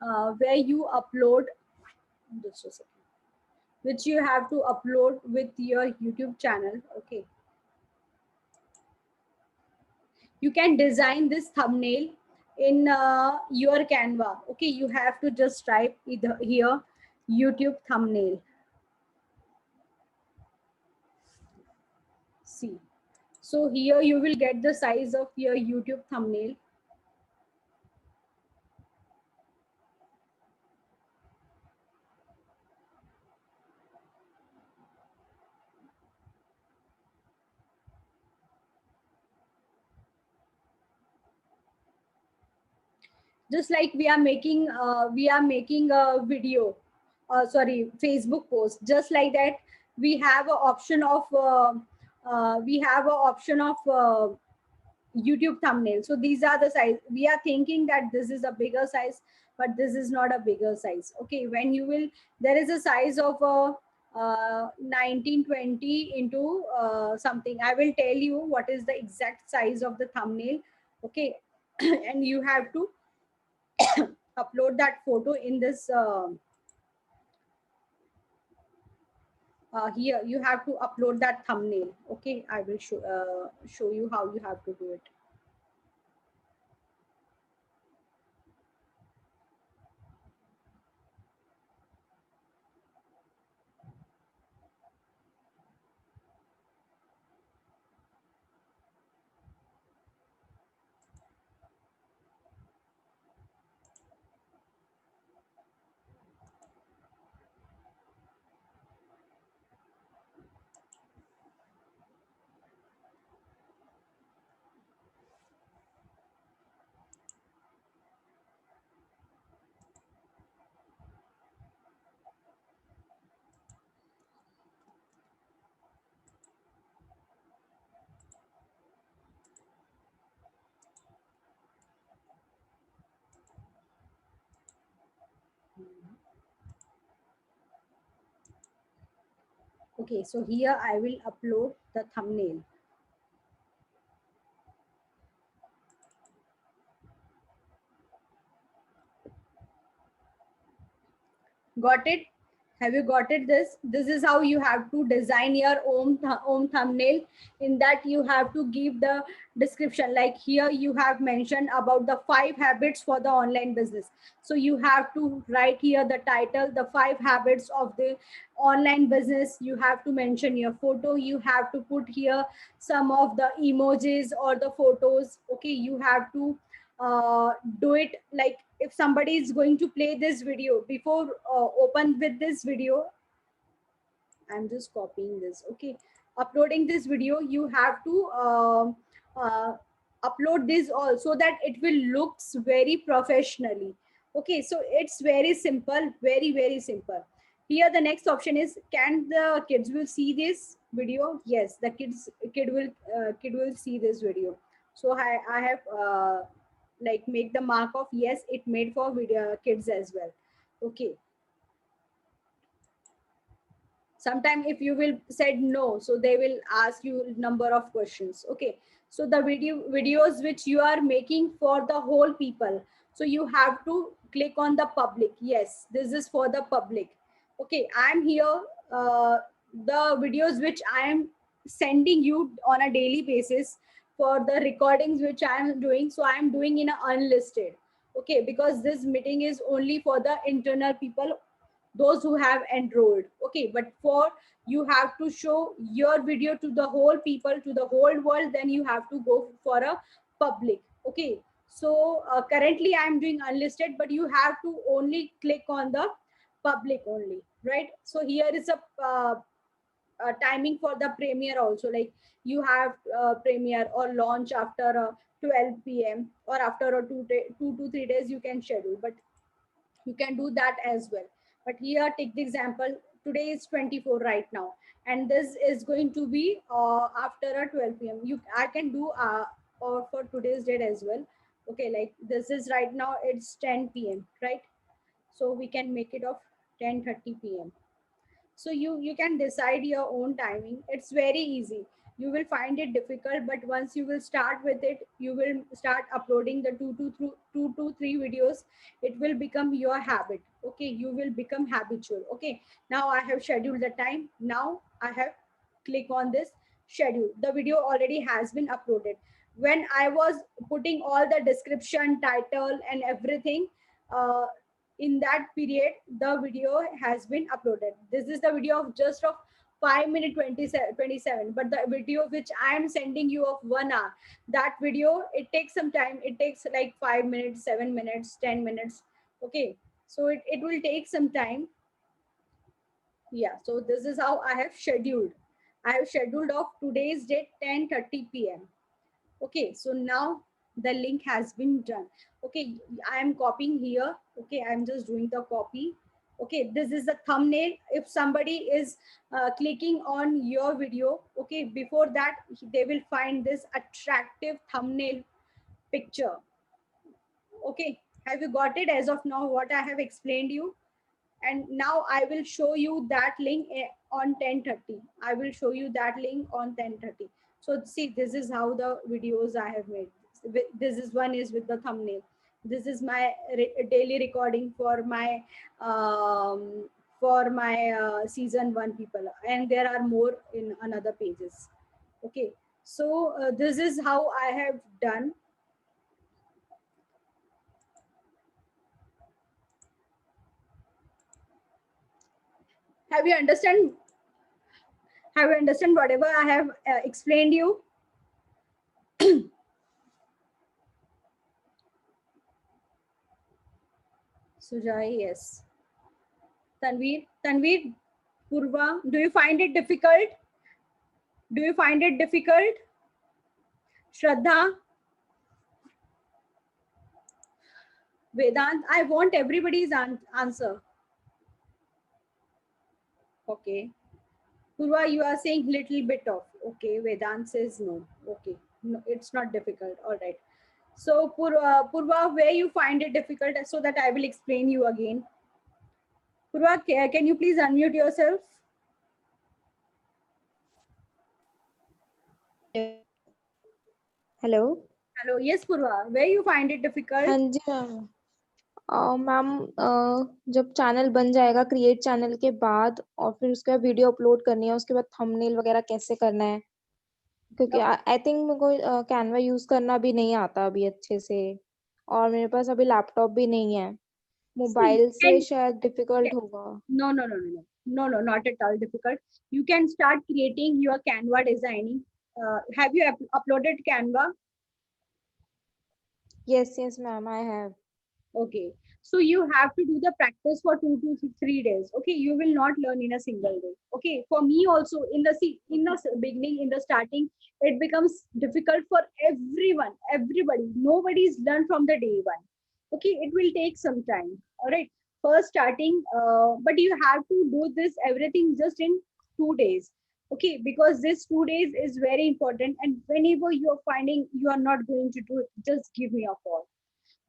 upload, just a second, which you have to upload with your YouTube channel. Okay, you can design this thumbnail in your Canva. Okay, you have to just type either here YouTube thumbnail. See, so here you will get the size of your YouTube thumbnail. Just like we are making a video, sorry, Facebook post, just like that we have an option of YouTube thumbnail. So these are the size. We are thinking that this is a bigger size, but this is not a bigger size. Okay, when you will, there is a size of 1920 into something. I will tell you what is the exact size of the thumbnail. Okay, and you have to upload that photo in this here you have to upload that thumbnail. Okay, I will show you how you have to do it. Okay, so here I will upload the thumbnail. Got it? Have you got it? This is how you have to design your own thumbnail. In that you have to give the description, like here you have mentioned about the 5 habits for the online business. So you have to write here the title, the 5 habits of the online business. You have to mention your photo. You have to put here some of the emojis or the photos. Okay, you have to do it like if somebody is going to play this video before open with this video. I'm just copying this. Okay, uploading this video, you have to uh, upload this all so that it will looks very professionally. Okay, so it's very simple, very simple. Here the next option is, can the kids will see this video? Yes, the kid will see this video. So I have like make the mark of yes, it made for video kids as well. Okay, sometime if you will said no, so they will ask you number of questions. Okay, so the videos which you are making for the whole people, so you have to click on the public. Yes, this is for the public. Okay, I'm here, uh, the videos which I am sending you on a daily basis, for the recordings which I am doing, so I am doing in a unlisted. Okay, because this meeting is only for the internal people, those who have enrolled. Okay, but for you have to show your video to the whole people, to the whole world, then you have to go for a public. Okay, so currently I am doing unlisted, but you have to only click on the public only, right? So here is a timing for the premiere also, like you have premiere or launch after 12 p.m. or after a 2 to 3 days you can schedule, but you can do that as well. But here take the example, today is 24 right now, and this is going to be after a 12 p.m. You I can do or for today's date as well. Okay, like this is right now it's 10 p.m, right? So we can make it of 10:30 p.m. So you can decide your own timing. It's very easy. You will find it difficult, but once you will start with it, you will start uploading the 2 to 3 videos. It will become your habit. Okay, you will become habitual. Okay, now I have scheduled the time. Now I have click on this schedule. The video already has been uploaded. When I was putting all the description, title and everything, uh, in that period the video has been uploaded. This is the video of just of 5 minute 27, but the video which I am sending you of 1 hour, that video it takes some time. It takes like 5 minutes, 7 minutes, 10 minutes. Okay, so it will take some time. Yeah, so this is how I have scheduled of today's date 10:30 p.m. Okay, so now the link has been done. Okay, I am copying here. Okay, I'm just doing the copy. Okay, this is the thumbnail. If somebody is clicking on your video, okay, before that they will find this attractive thumbnail picture. Okay, have you got it as of now what I have explained you? And now I will show you that link on 10:30. I will show you that link on 10:30. So see, this is how the videos I have made. This is one is with the thumbnail. This is my daily recording for my season 1 people, and there are more in another pages. Okay, so this is how I have done. Have you understand? Have you understand whatever I have explained you? Sujai, yes. Tanveer, Purva, do you find it difficult? Do you find it difficult? Shraddha, Vedant, I want everybody's answer. Okay. Purva, you are saying little bit of. Okay. Vedant says no. Okay. No, it's not difficult. All right. So Purva, where you find it difficult so that I will explain you again. Purva, can you please unmute yourself? Hello. Hello. Yes, Purva, where you find it difficult? हाँ जी ma'am ma'am, जब channel बन जाएगा, create channel के बाद और फिर उसके बाद वीडियो अपलोड करनी है, उसके बाद थंबनेल वगैरह कैसे करना है? क्योंकि आई थिंक मेरे को कैनवा यूज करना भी नहीं आता अभी अच्छे से, और मेरे पास अभी लैपटॉप भी नहीं है। See, मोबाइल से and शायद डिफिकल्ट होगा। no, not at all difficult. You can start creating your Canva designing. Have you uploaded Canva? Yes ma'am, I have. Okay, so you have to do the practice for 2 to 3 days. Okay, you will not learn in a single day. Okay, for me also in the beginning, in the starting, it becomes difficult for everyone, everybody. Nobody's learned from the day one. Okay, it will take some time. All right, first starting, but you have to do this everything just in 2 days. Okay, because this 2 days is very important, and whenever you are finding you are not going to do it, just give me a call,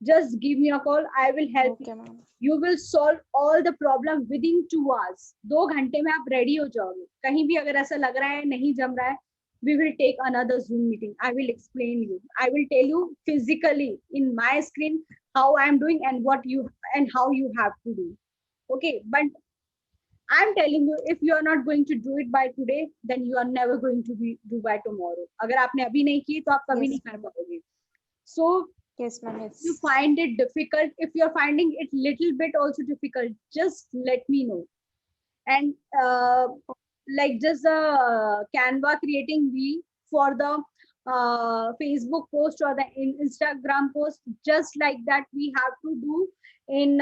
just give me a call, I will help you. Okay ma'am. You will solve all the problem within 2 hours. 2 घंटे में आप ready हो जाओगे. कहीं भी अगर ऐसा लग रहा है नहीं जम रहा है, we will take another Zoom meeting. I will explain you, I will tell you physically in my screen how I am doing and what you and how you have to do. Okay, but I'm telling you, if you are not going to do it by today, then you are never going to be do by tomorrow. अगर आपने अभी नहीं की तो आप कभी नहीं कर पाओगे. So yes ma'am, yes. you find it difficult, if you're finding it little bit also difficult, just let me know. And like just the Canva creating we for the Facebook post or the Instagram post, just like that we have to do in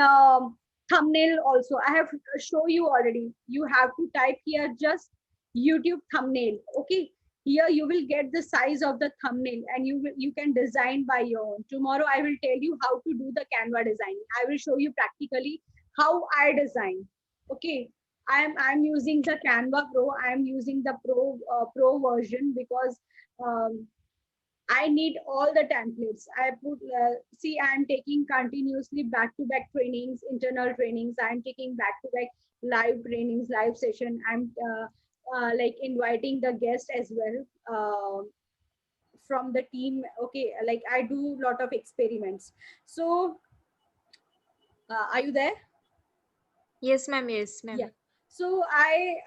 thumbnail also. I have show you already. You have to type here just YouTube thumbnail. Okay, here you will get the size of the thumbnail, and you can design by your own. Tomorrow I will tell you how to do the Canva design. I will show you practically how I design. Okay, I'm using the Canva Pro. I'm using the pro version because um, I need all the templates. I put see, I'm taking continuously back to back trainings, internal trainings. I'm taking back to back live trainings, live session. I'm like inviting the guest as well from the team. Okay, like I do lot of experiments. So, are you there? Yes ma'am, yes ma'am. Yeah. So I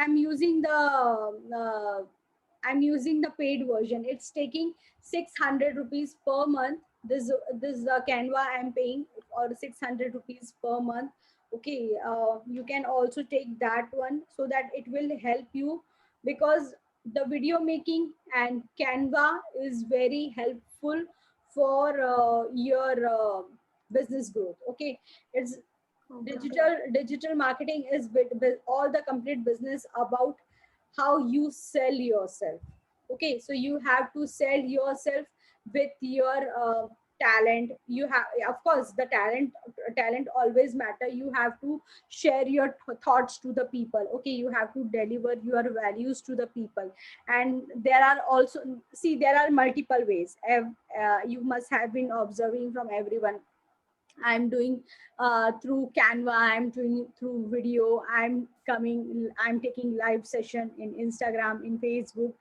am using the I'm using the paid version. It's taking 600 rupees per month. This Canva I'm paying or 600 rupees per month. Okay, you can also take that one so that it will help you, because the video making and Canva is very helpful for your business growth. Okay, it's digital marketing is all the complete business about how you sell yourself. Okay, so you have to sell yourself with your talent. You have, of course, the talent always matter. You have to share your thoughts to the people. Okay, you have to deliver your values to the people. And there are also, see, there are multiple ways. You must have been observing from everyone. I'm doing through Canva, I'm doing through video, I'm taking live session in Instagram, in Facebook,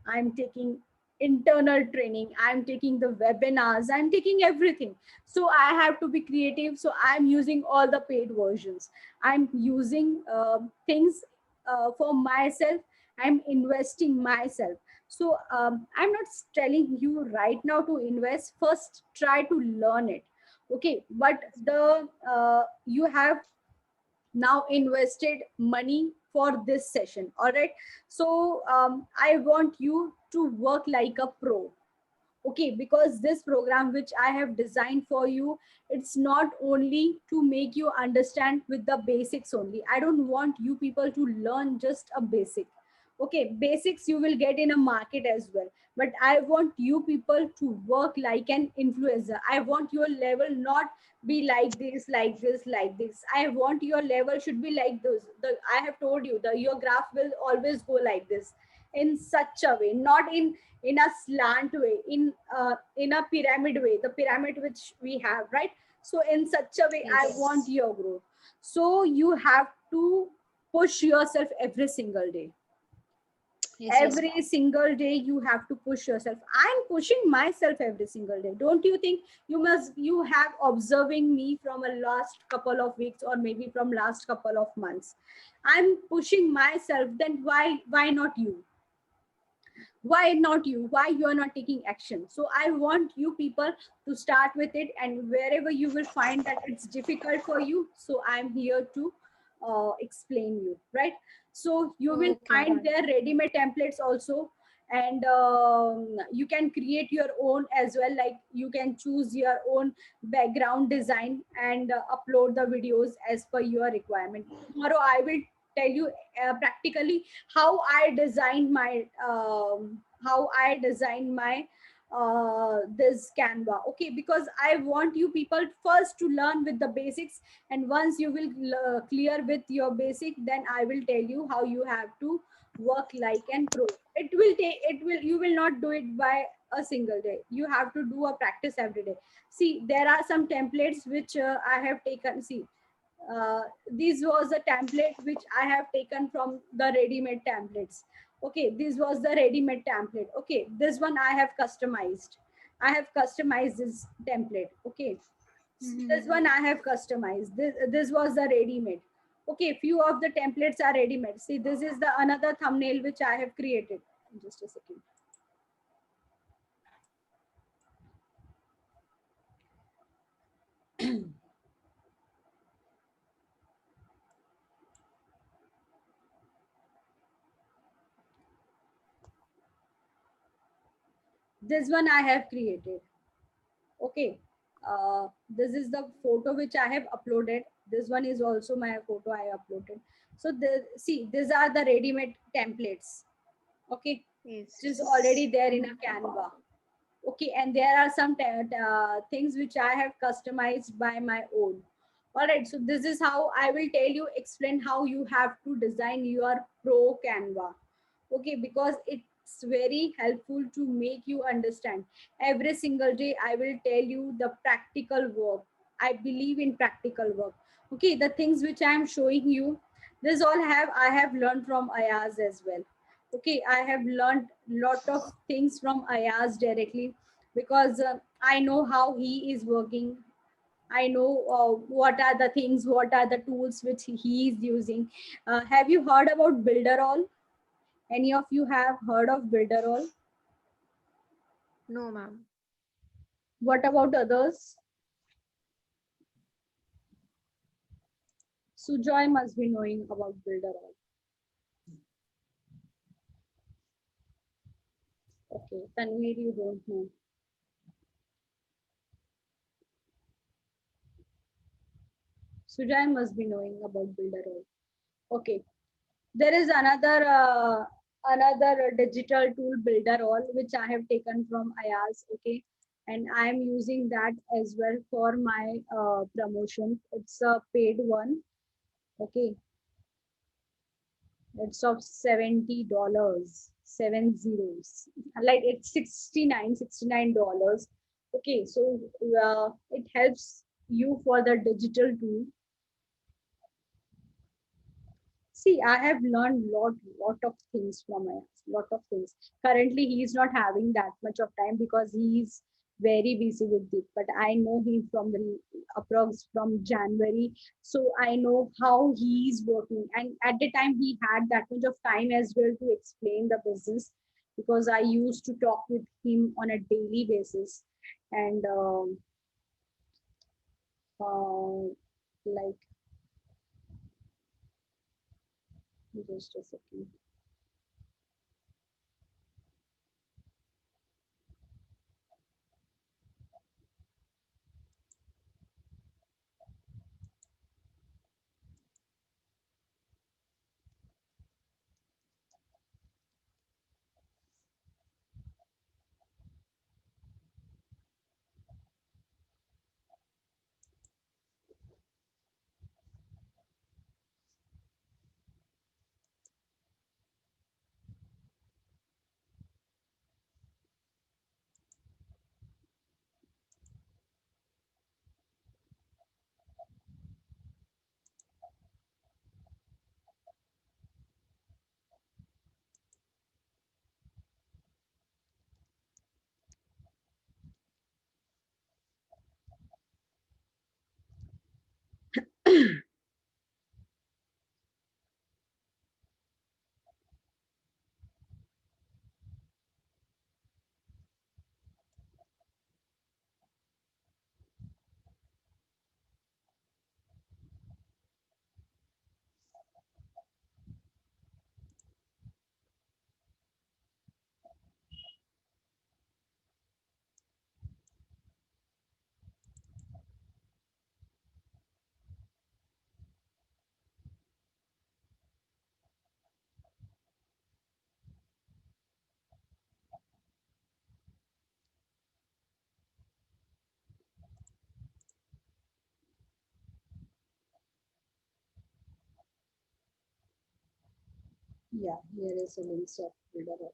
I'm taking internal training, I'm taking the webinars, I'm taking everything. So I have to be creative. So I'm using all the paid versions. I'm using things for myself. I'm investing myself. So I'm not telling you right now to invest. First, try to learn it. Okay, but the you have now invested money for this session. All right, so I want you to work like a pro. Okay, because this program which I have designed for you, it's not only to make you understand with the basics only. I don't want you people to learn just a basic. Okay, basics you will get in a market as well, but I want you people to work like an influencer. I want your level not be like this, like this, like this. I want your level should be like those. I have told you, your graph will always go like this, in such a way, not in a slant way, in a pyramid way, the pyramid which we have, right? So in such a way, I want Yes। your growth. So you have to push yourself every single day. Yes, yes. Every single day you have to push yourself. I'm pushing myself every single day. Don't you think? You have observing me from a last couple of weeks, or maybe from last couple of months. I'm pushing myself. Then why not you? Why not you? Why you are not taking action? So I want you people to start with it, and wherever you will find that it's difficult for you, so I'm here to explain you, right? So you will Okay, find ma'am. their ready-made templates also, and you can create your own as well. Like you can choose your own background design and upload the videos as per your requirement. Tomorrow I will tell you practically how I designed my this Canva. Okay, because I want you people first to learn with the basics, and once you will clear with your basic, then I will tell you how you have to work like an pro. You will not do it by a single day. You have to do a practice every day. See, there are some templates which I have taken. See, this was a template which I have taken from the ready-made templates. Okay, this was the ready-made template. Okay, this one I have customized. I have customized this template. Okay, this one I have customized. This was the ready-made. Okay, few of the templates are ready-made. See, this is the another thumbnail which I have created. Just a second. This one I have created. Okay, this is the photo which I have uploaded. This one is also my photo I uploaded. So see, these are the ready-made templates. Okay, Yes. which is already there in a Canva. Okay, and there are some things which I have customized by my own. All right, so this is how I will tell you, explain how you have to design your pro Canva. Okay, because it's very helpful to make you understand. Every single day I will tell you the practical work. I believe in practical work. Okay, the things which I am showing you, this all have I have learned from Ayaz as well. Okay, I have learned lot of things from Ayaz directly, because I know how he is working. I know what are the things, what are the tools which he is using. Have you heard about Builderall? Any of you have heard of Builderall? No, ma'am. What about others? Sujoy must be knowing about Builderall. Okay, Tanvir, you don't know. Sujoy must be knowing about Builderall. Okay, there is another digital tool, Builderall, which I have taken from Ayaz. Okay, and I am using that as well for my promotion. It's a paid one. Okay, it's of $70, 70s. Like it's $69. Okay, so it helps you for the digital tool. See, I have learned lot of things from him. Lot of things. Currently, he is not having that much of time because he is very busy with it. But I know him from the approx from January, so I know how he is working. And at the time, he had that much of time as well to explain the business, because I used to talk with him on a daily basis, and like just a second. Yeah, here is a link of Builderall.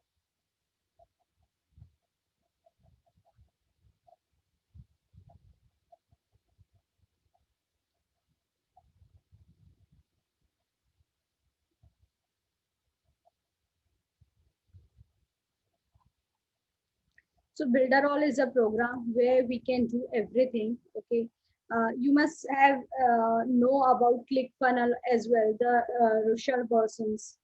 So Builderall is a program where we can do everything. Okay, you must have know about ClickFunnels as well, the Rushal Parsons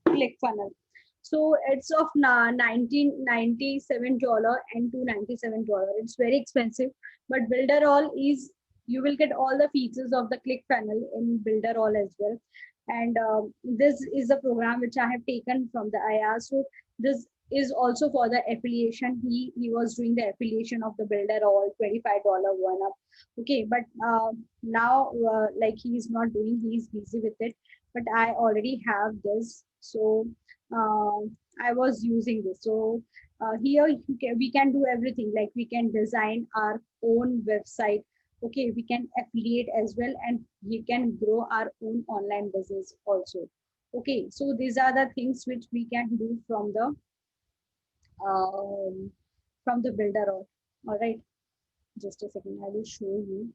ClickFunnels. So it's of $1997 and $297. It's very expensive, but Builderall is, you will get all the features of the ClickFunnels in Builderall as well. And this is a program which I have taken from the IR. So this is also for the affiliation. He was doing the affiliation of the Builderall, $25 one up. Okay, but now like he is not doing, he is busy with it. But I already have this, so uh, I was using this. So here we can do everything. Like we can design our own website. Okay, we can affiliate as well, and we can grow our own online business also. Okay, so these are the things which we can do um, from the builder. All right, just a second. I will show you.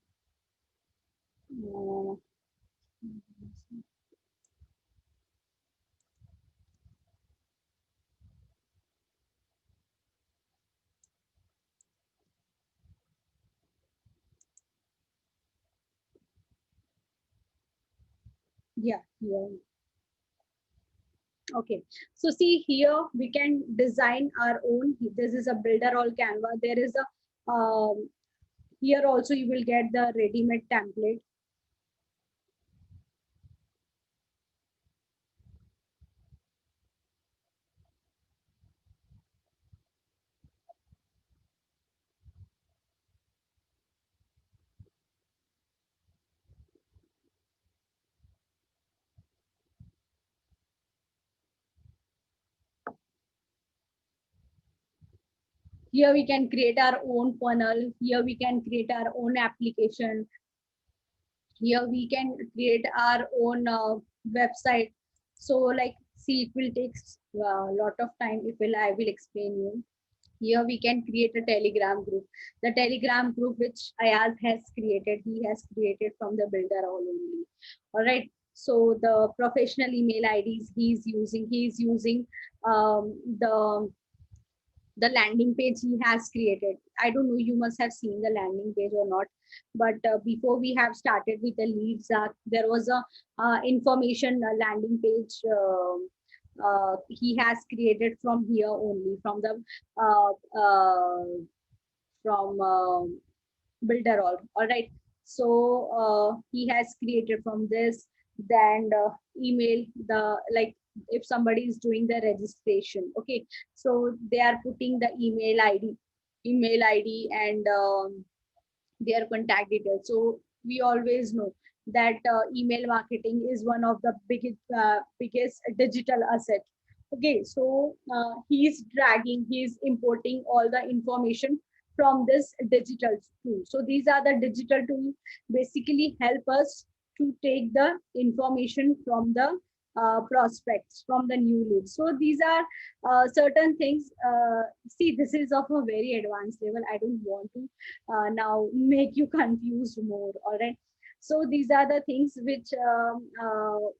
Uh, yeah, yeah. Okay, so see here we can design our own. This is a Builderall Canva. There is a here also you will get the ready-made template. Here we can create our own funnel. Here we can create our own application. Here we can create our own website. So like, see, it will take a lot of time. If I will explain you. Here we can create a Telegram group. The Telegram group which Ayaz has created, he has created from the Builderall only. All right. So the professional email IDs he's using the landing page he has created. I don't know, you must have seen the landing page or not, but before we have started with the leads, there was a information landing page he has created from here only, from the uh, uh, from Builderall. All right. So he has created from this. Then email the, like, if somebody is doing the registration. Okay. So they are putting the email ID and their contact details. So we always know that email marketing is one of the biggest digital asset. Okay, so he's importing all the information from this digital tool. So these are the digital tools basically help us to take the information from the prospects, from the new leads. So these are certain things. See, this is of a very advanced level. I don't want to now make you confused more. All right. So these are the things which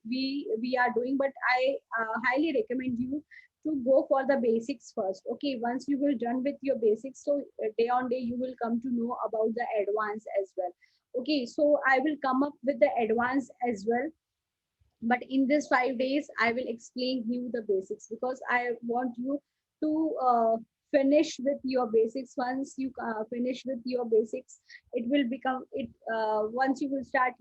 we are doing, but I highly recommend you to go for the basics first. Okay, once you will done with your basics, so day on day you will come to know about the advanced as well. Okay, so I will come up with the advanced as well, but in this 5 days I will explain you the basics, because I want you to finish with your basics. Once you finish with your basics, it will become it once you will start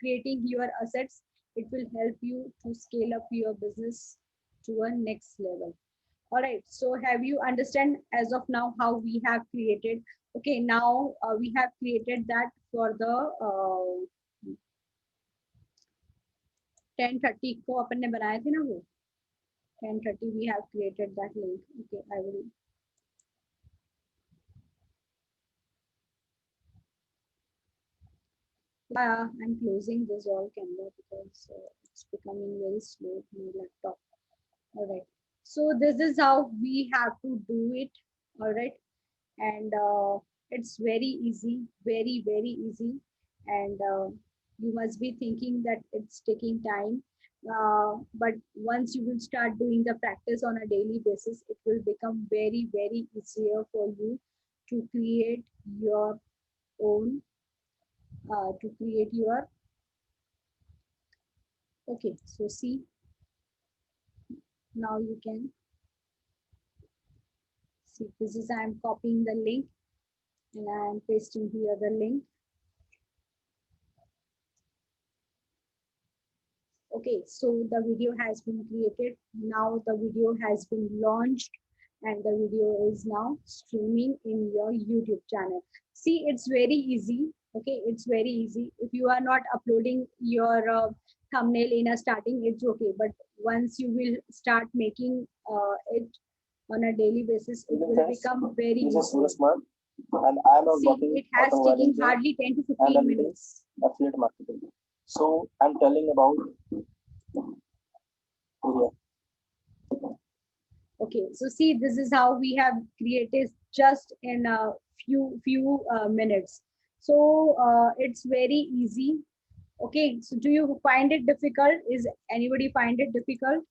creating your assets, it will help you to scale up your business to a next level. All right, so have you understand as of now how we have created? Okay, now we have created that for the 10:30 को अपन ने बनाए थे ना वो 10:30 we have created that link. Okay, I will. I'm closing this all Canva because it's becoming very slow in my laptop. All right. So this is how we have to do it. All right. And it's very easy, very, very easy. And you must be thinking that it's taking time. But once you will start doing the practice on a daily basis, it will become very, very easier for you to create your own, to create your, okay, so see, now you can see, this is, I'm copying the link and I'm pasting here the link. Okay, so the video has been created. Now the video has been launched and the video is now streaming in your YouTube channel. See, it's very easy. Okay, it's very easy. If you are not uploading your thumbnail in a starting, it's okay. But once you will start making it on a daily basis, it will become very This is easy. Suraj Kumar, and I am See, working it has auto taken manager hardly 10 to and 15 I'm doing minutes. affiliate marketing. So I'm telling about here. Okay, so see, this is how we have created just in a few minutes. So it's very easy. Okay, so do you find it difficult? Is anybody find it difficult?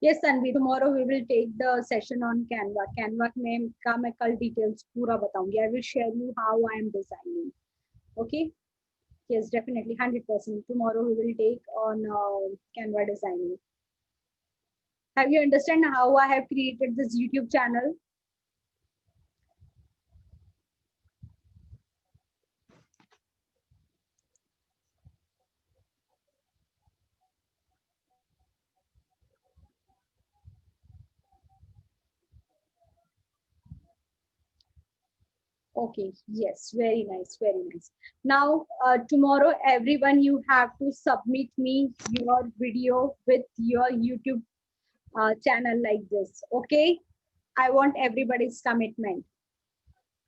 Yes, Sanvi, tomorrow we will take the session on Canva. Canva में का मैं कल details पूरा बताऊंगी. I will share you how I am designing. Okay. Yes, definitely 100%. Tomorrow we will take on Canva designing. Have you understand how I have created this YouTube channel? Okay, yes, very nice, very nice. Now, tomorrow, everyone, you have to submit me your video with your YouTube channel like this. Okay, I want everybody's commitment.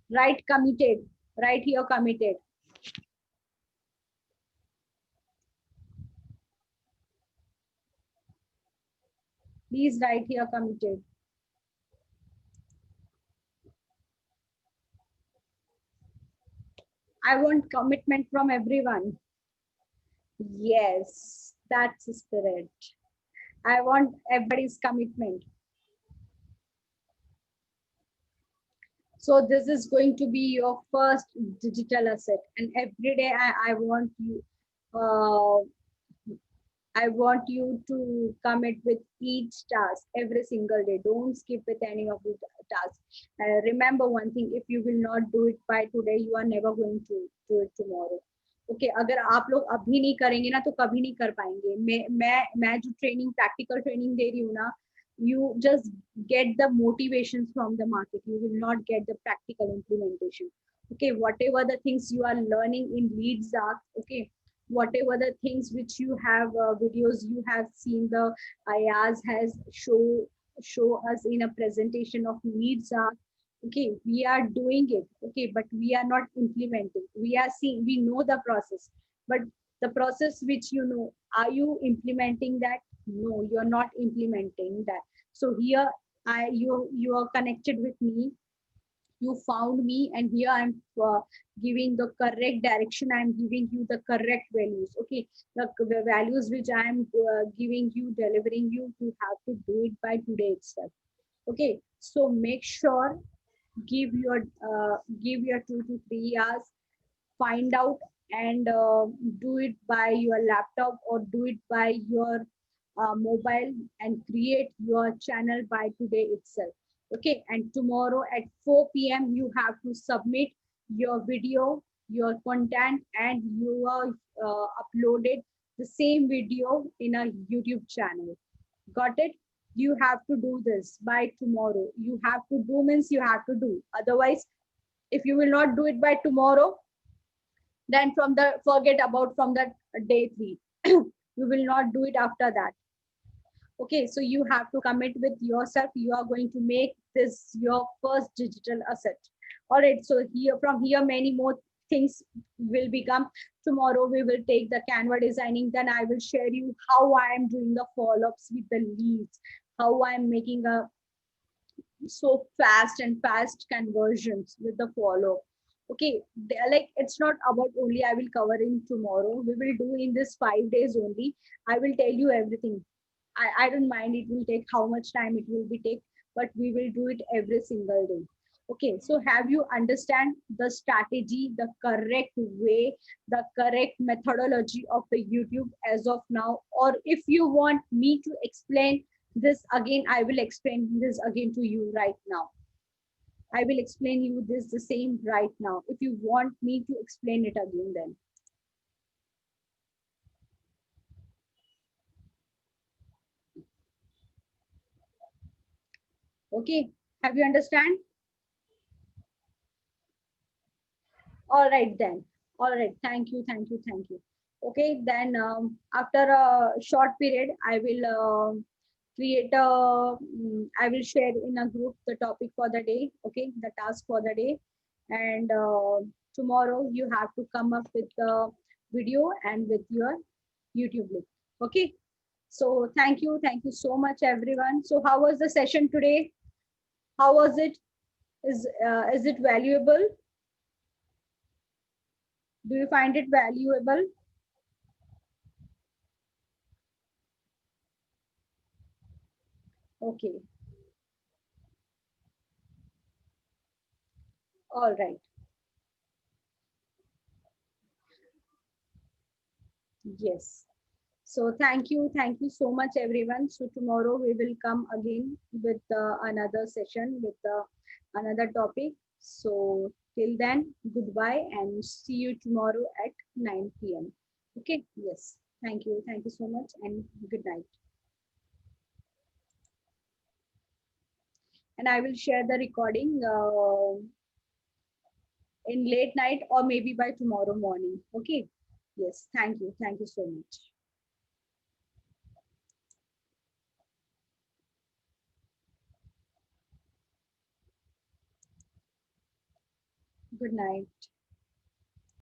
Right, committed. Right here, committed. Please write here, committed. I want commitment from everyone. Yes, that's the spirit. I want everybody's commitment. So this is going to be your first digital asset, and every day I want you, uh, I want you to commit with each task every single day. Don't skip with any of the tasks. Remember one thing: if you will not do it by today, you are never going to do it tomorrow. Okay अगर आप लोग अभी नहीं करेंगे ना तो कभी नहीं कर पाएंगे. मैं जो ट्रेनिंग प्रैक्टिकल ट्रेनिंग दे रही हूँ ना, you just get the motivations from the market. You will not get the practical implementation. Okay, whatever the things you are learning in leads are, okay, whatever the things which you have videos you have seen the Ayaz has show us in a presentation of needs are, okay, we are doing it, okay, but we are not implementing. We are seeing, we know the process, but the process which you know, are you implementing that? No, you're not implementing that. So here you are connected with me, you found me, and here I'm giving the correct direction, I'm giving you the correct values. Okay, the values which I'm giving you, delivering you, you have to do it by today itself. Okay, so make sure, give your give your 2 to 3 hours, find out, and do it by your laptop or do it by your mobile, and create your channel by today itself. Okay, and tomorrow at 4 p.m. you have to submit your video, your content, and you are uploaded the same video in a YouTube channel. Got it? You have to do this by tomorrow. You have to do means you have to do. Otherwise, if you will not do it by tomorrow, then from the forget about from the day 3. You will not do it after that. Okay, so you have to commit with yourself. You are going to make this your first digital asset. All right, so here from here many more things will become. Tomorrow we will take the Canva designing, then I will share you how I am doing the follow-ups with the leads, how I am making a so fast conversions with the follow. Okay, they are like, it's not about only I will cover in tomorrow, we will do in this 5 days only. I will tell you everything. I don't mind it will take how much time it will be take, but we will do it every single day. Okay, so have you understand the strategy, the correct way, the correct methodology of the YouTube as of now? Or if you want me to explain this again, I will explain this again to you right now. I will explain you this the same right now. If you want me to explain it again, then. Okay, have you understand? All right then. All right. Thank you. Thank you. Thank you. Okay. Then after a short period, I will create a. I will share in a group the topic for the day. Okay, the task for the day, and tomorrow you have to come up with the video and with your YouTube link. Okay. So thank you. Thank you so much, everyone. So how was the session today? How was it? Is it valuable? Do you find it valuable? Okay. All right. Yes. So thank you. Thank you so much, everyone. So tomorrow we will come again with another session with another topic. So till then, goodbye and see you tomorrow at 9 p.m. Okay. Yes. Thank you. Thank you so much and good night. And I will share the recording in late night or maybe by tomorrow morning. Okay. Yes. Thank you. Thank you so much. Good night.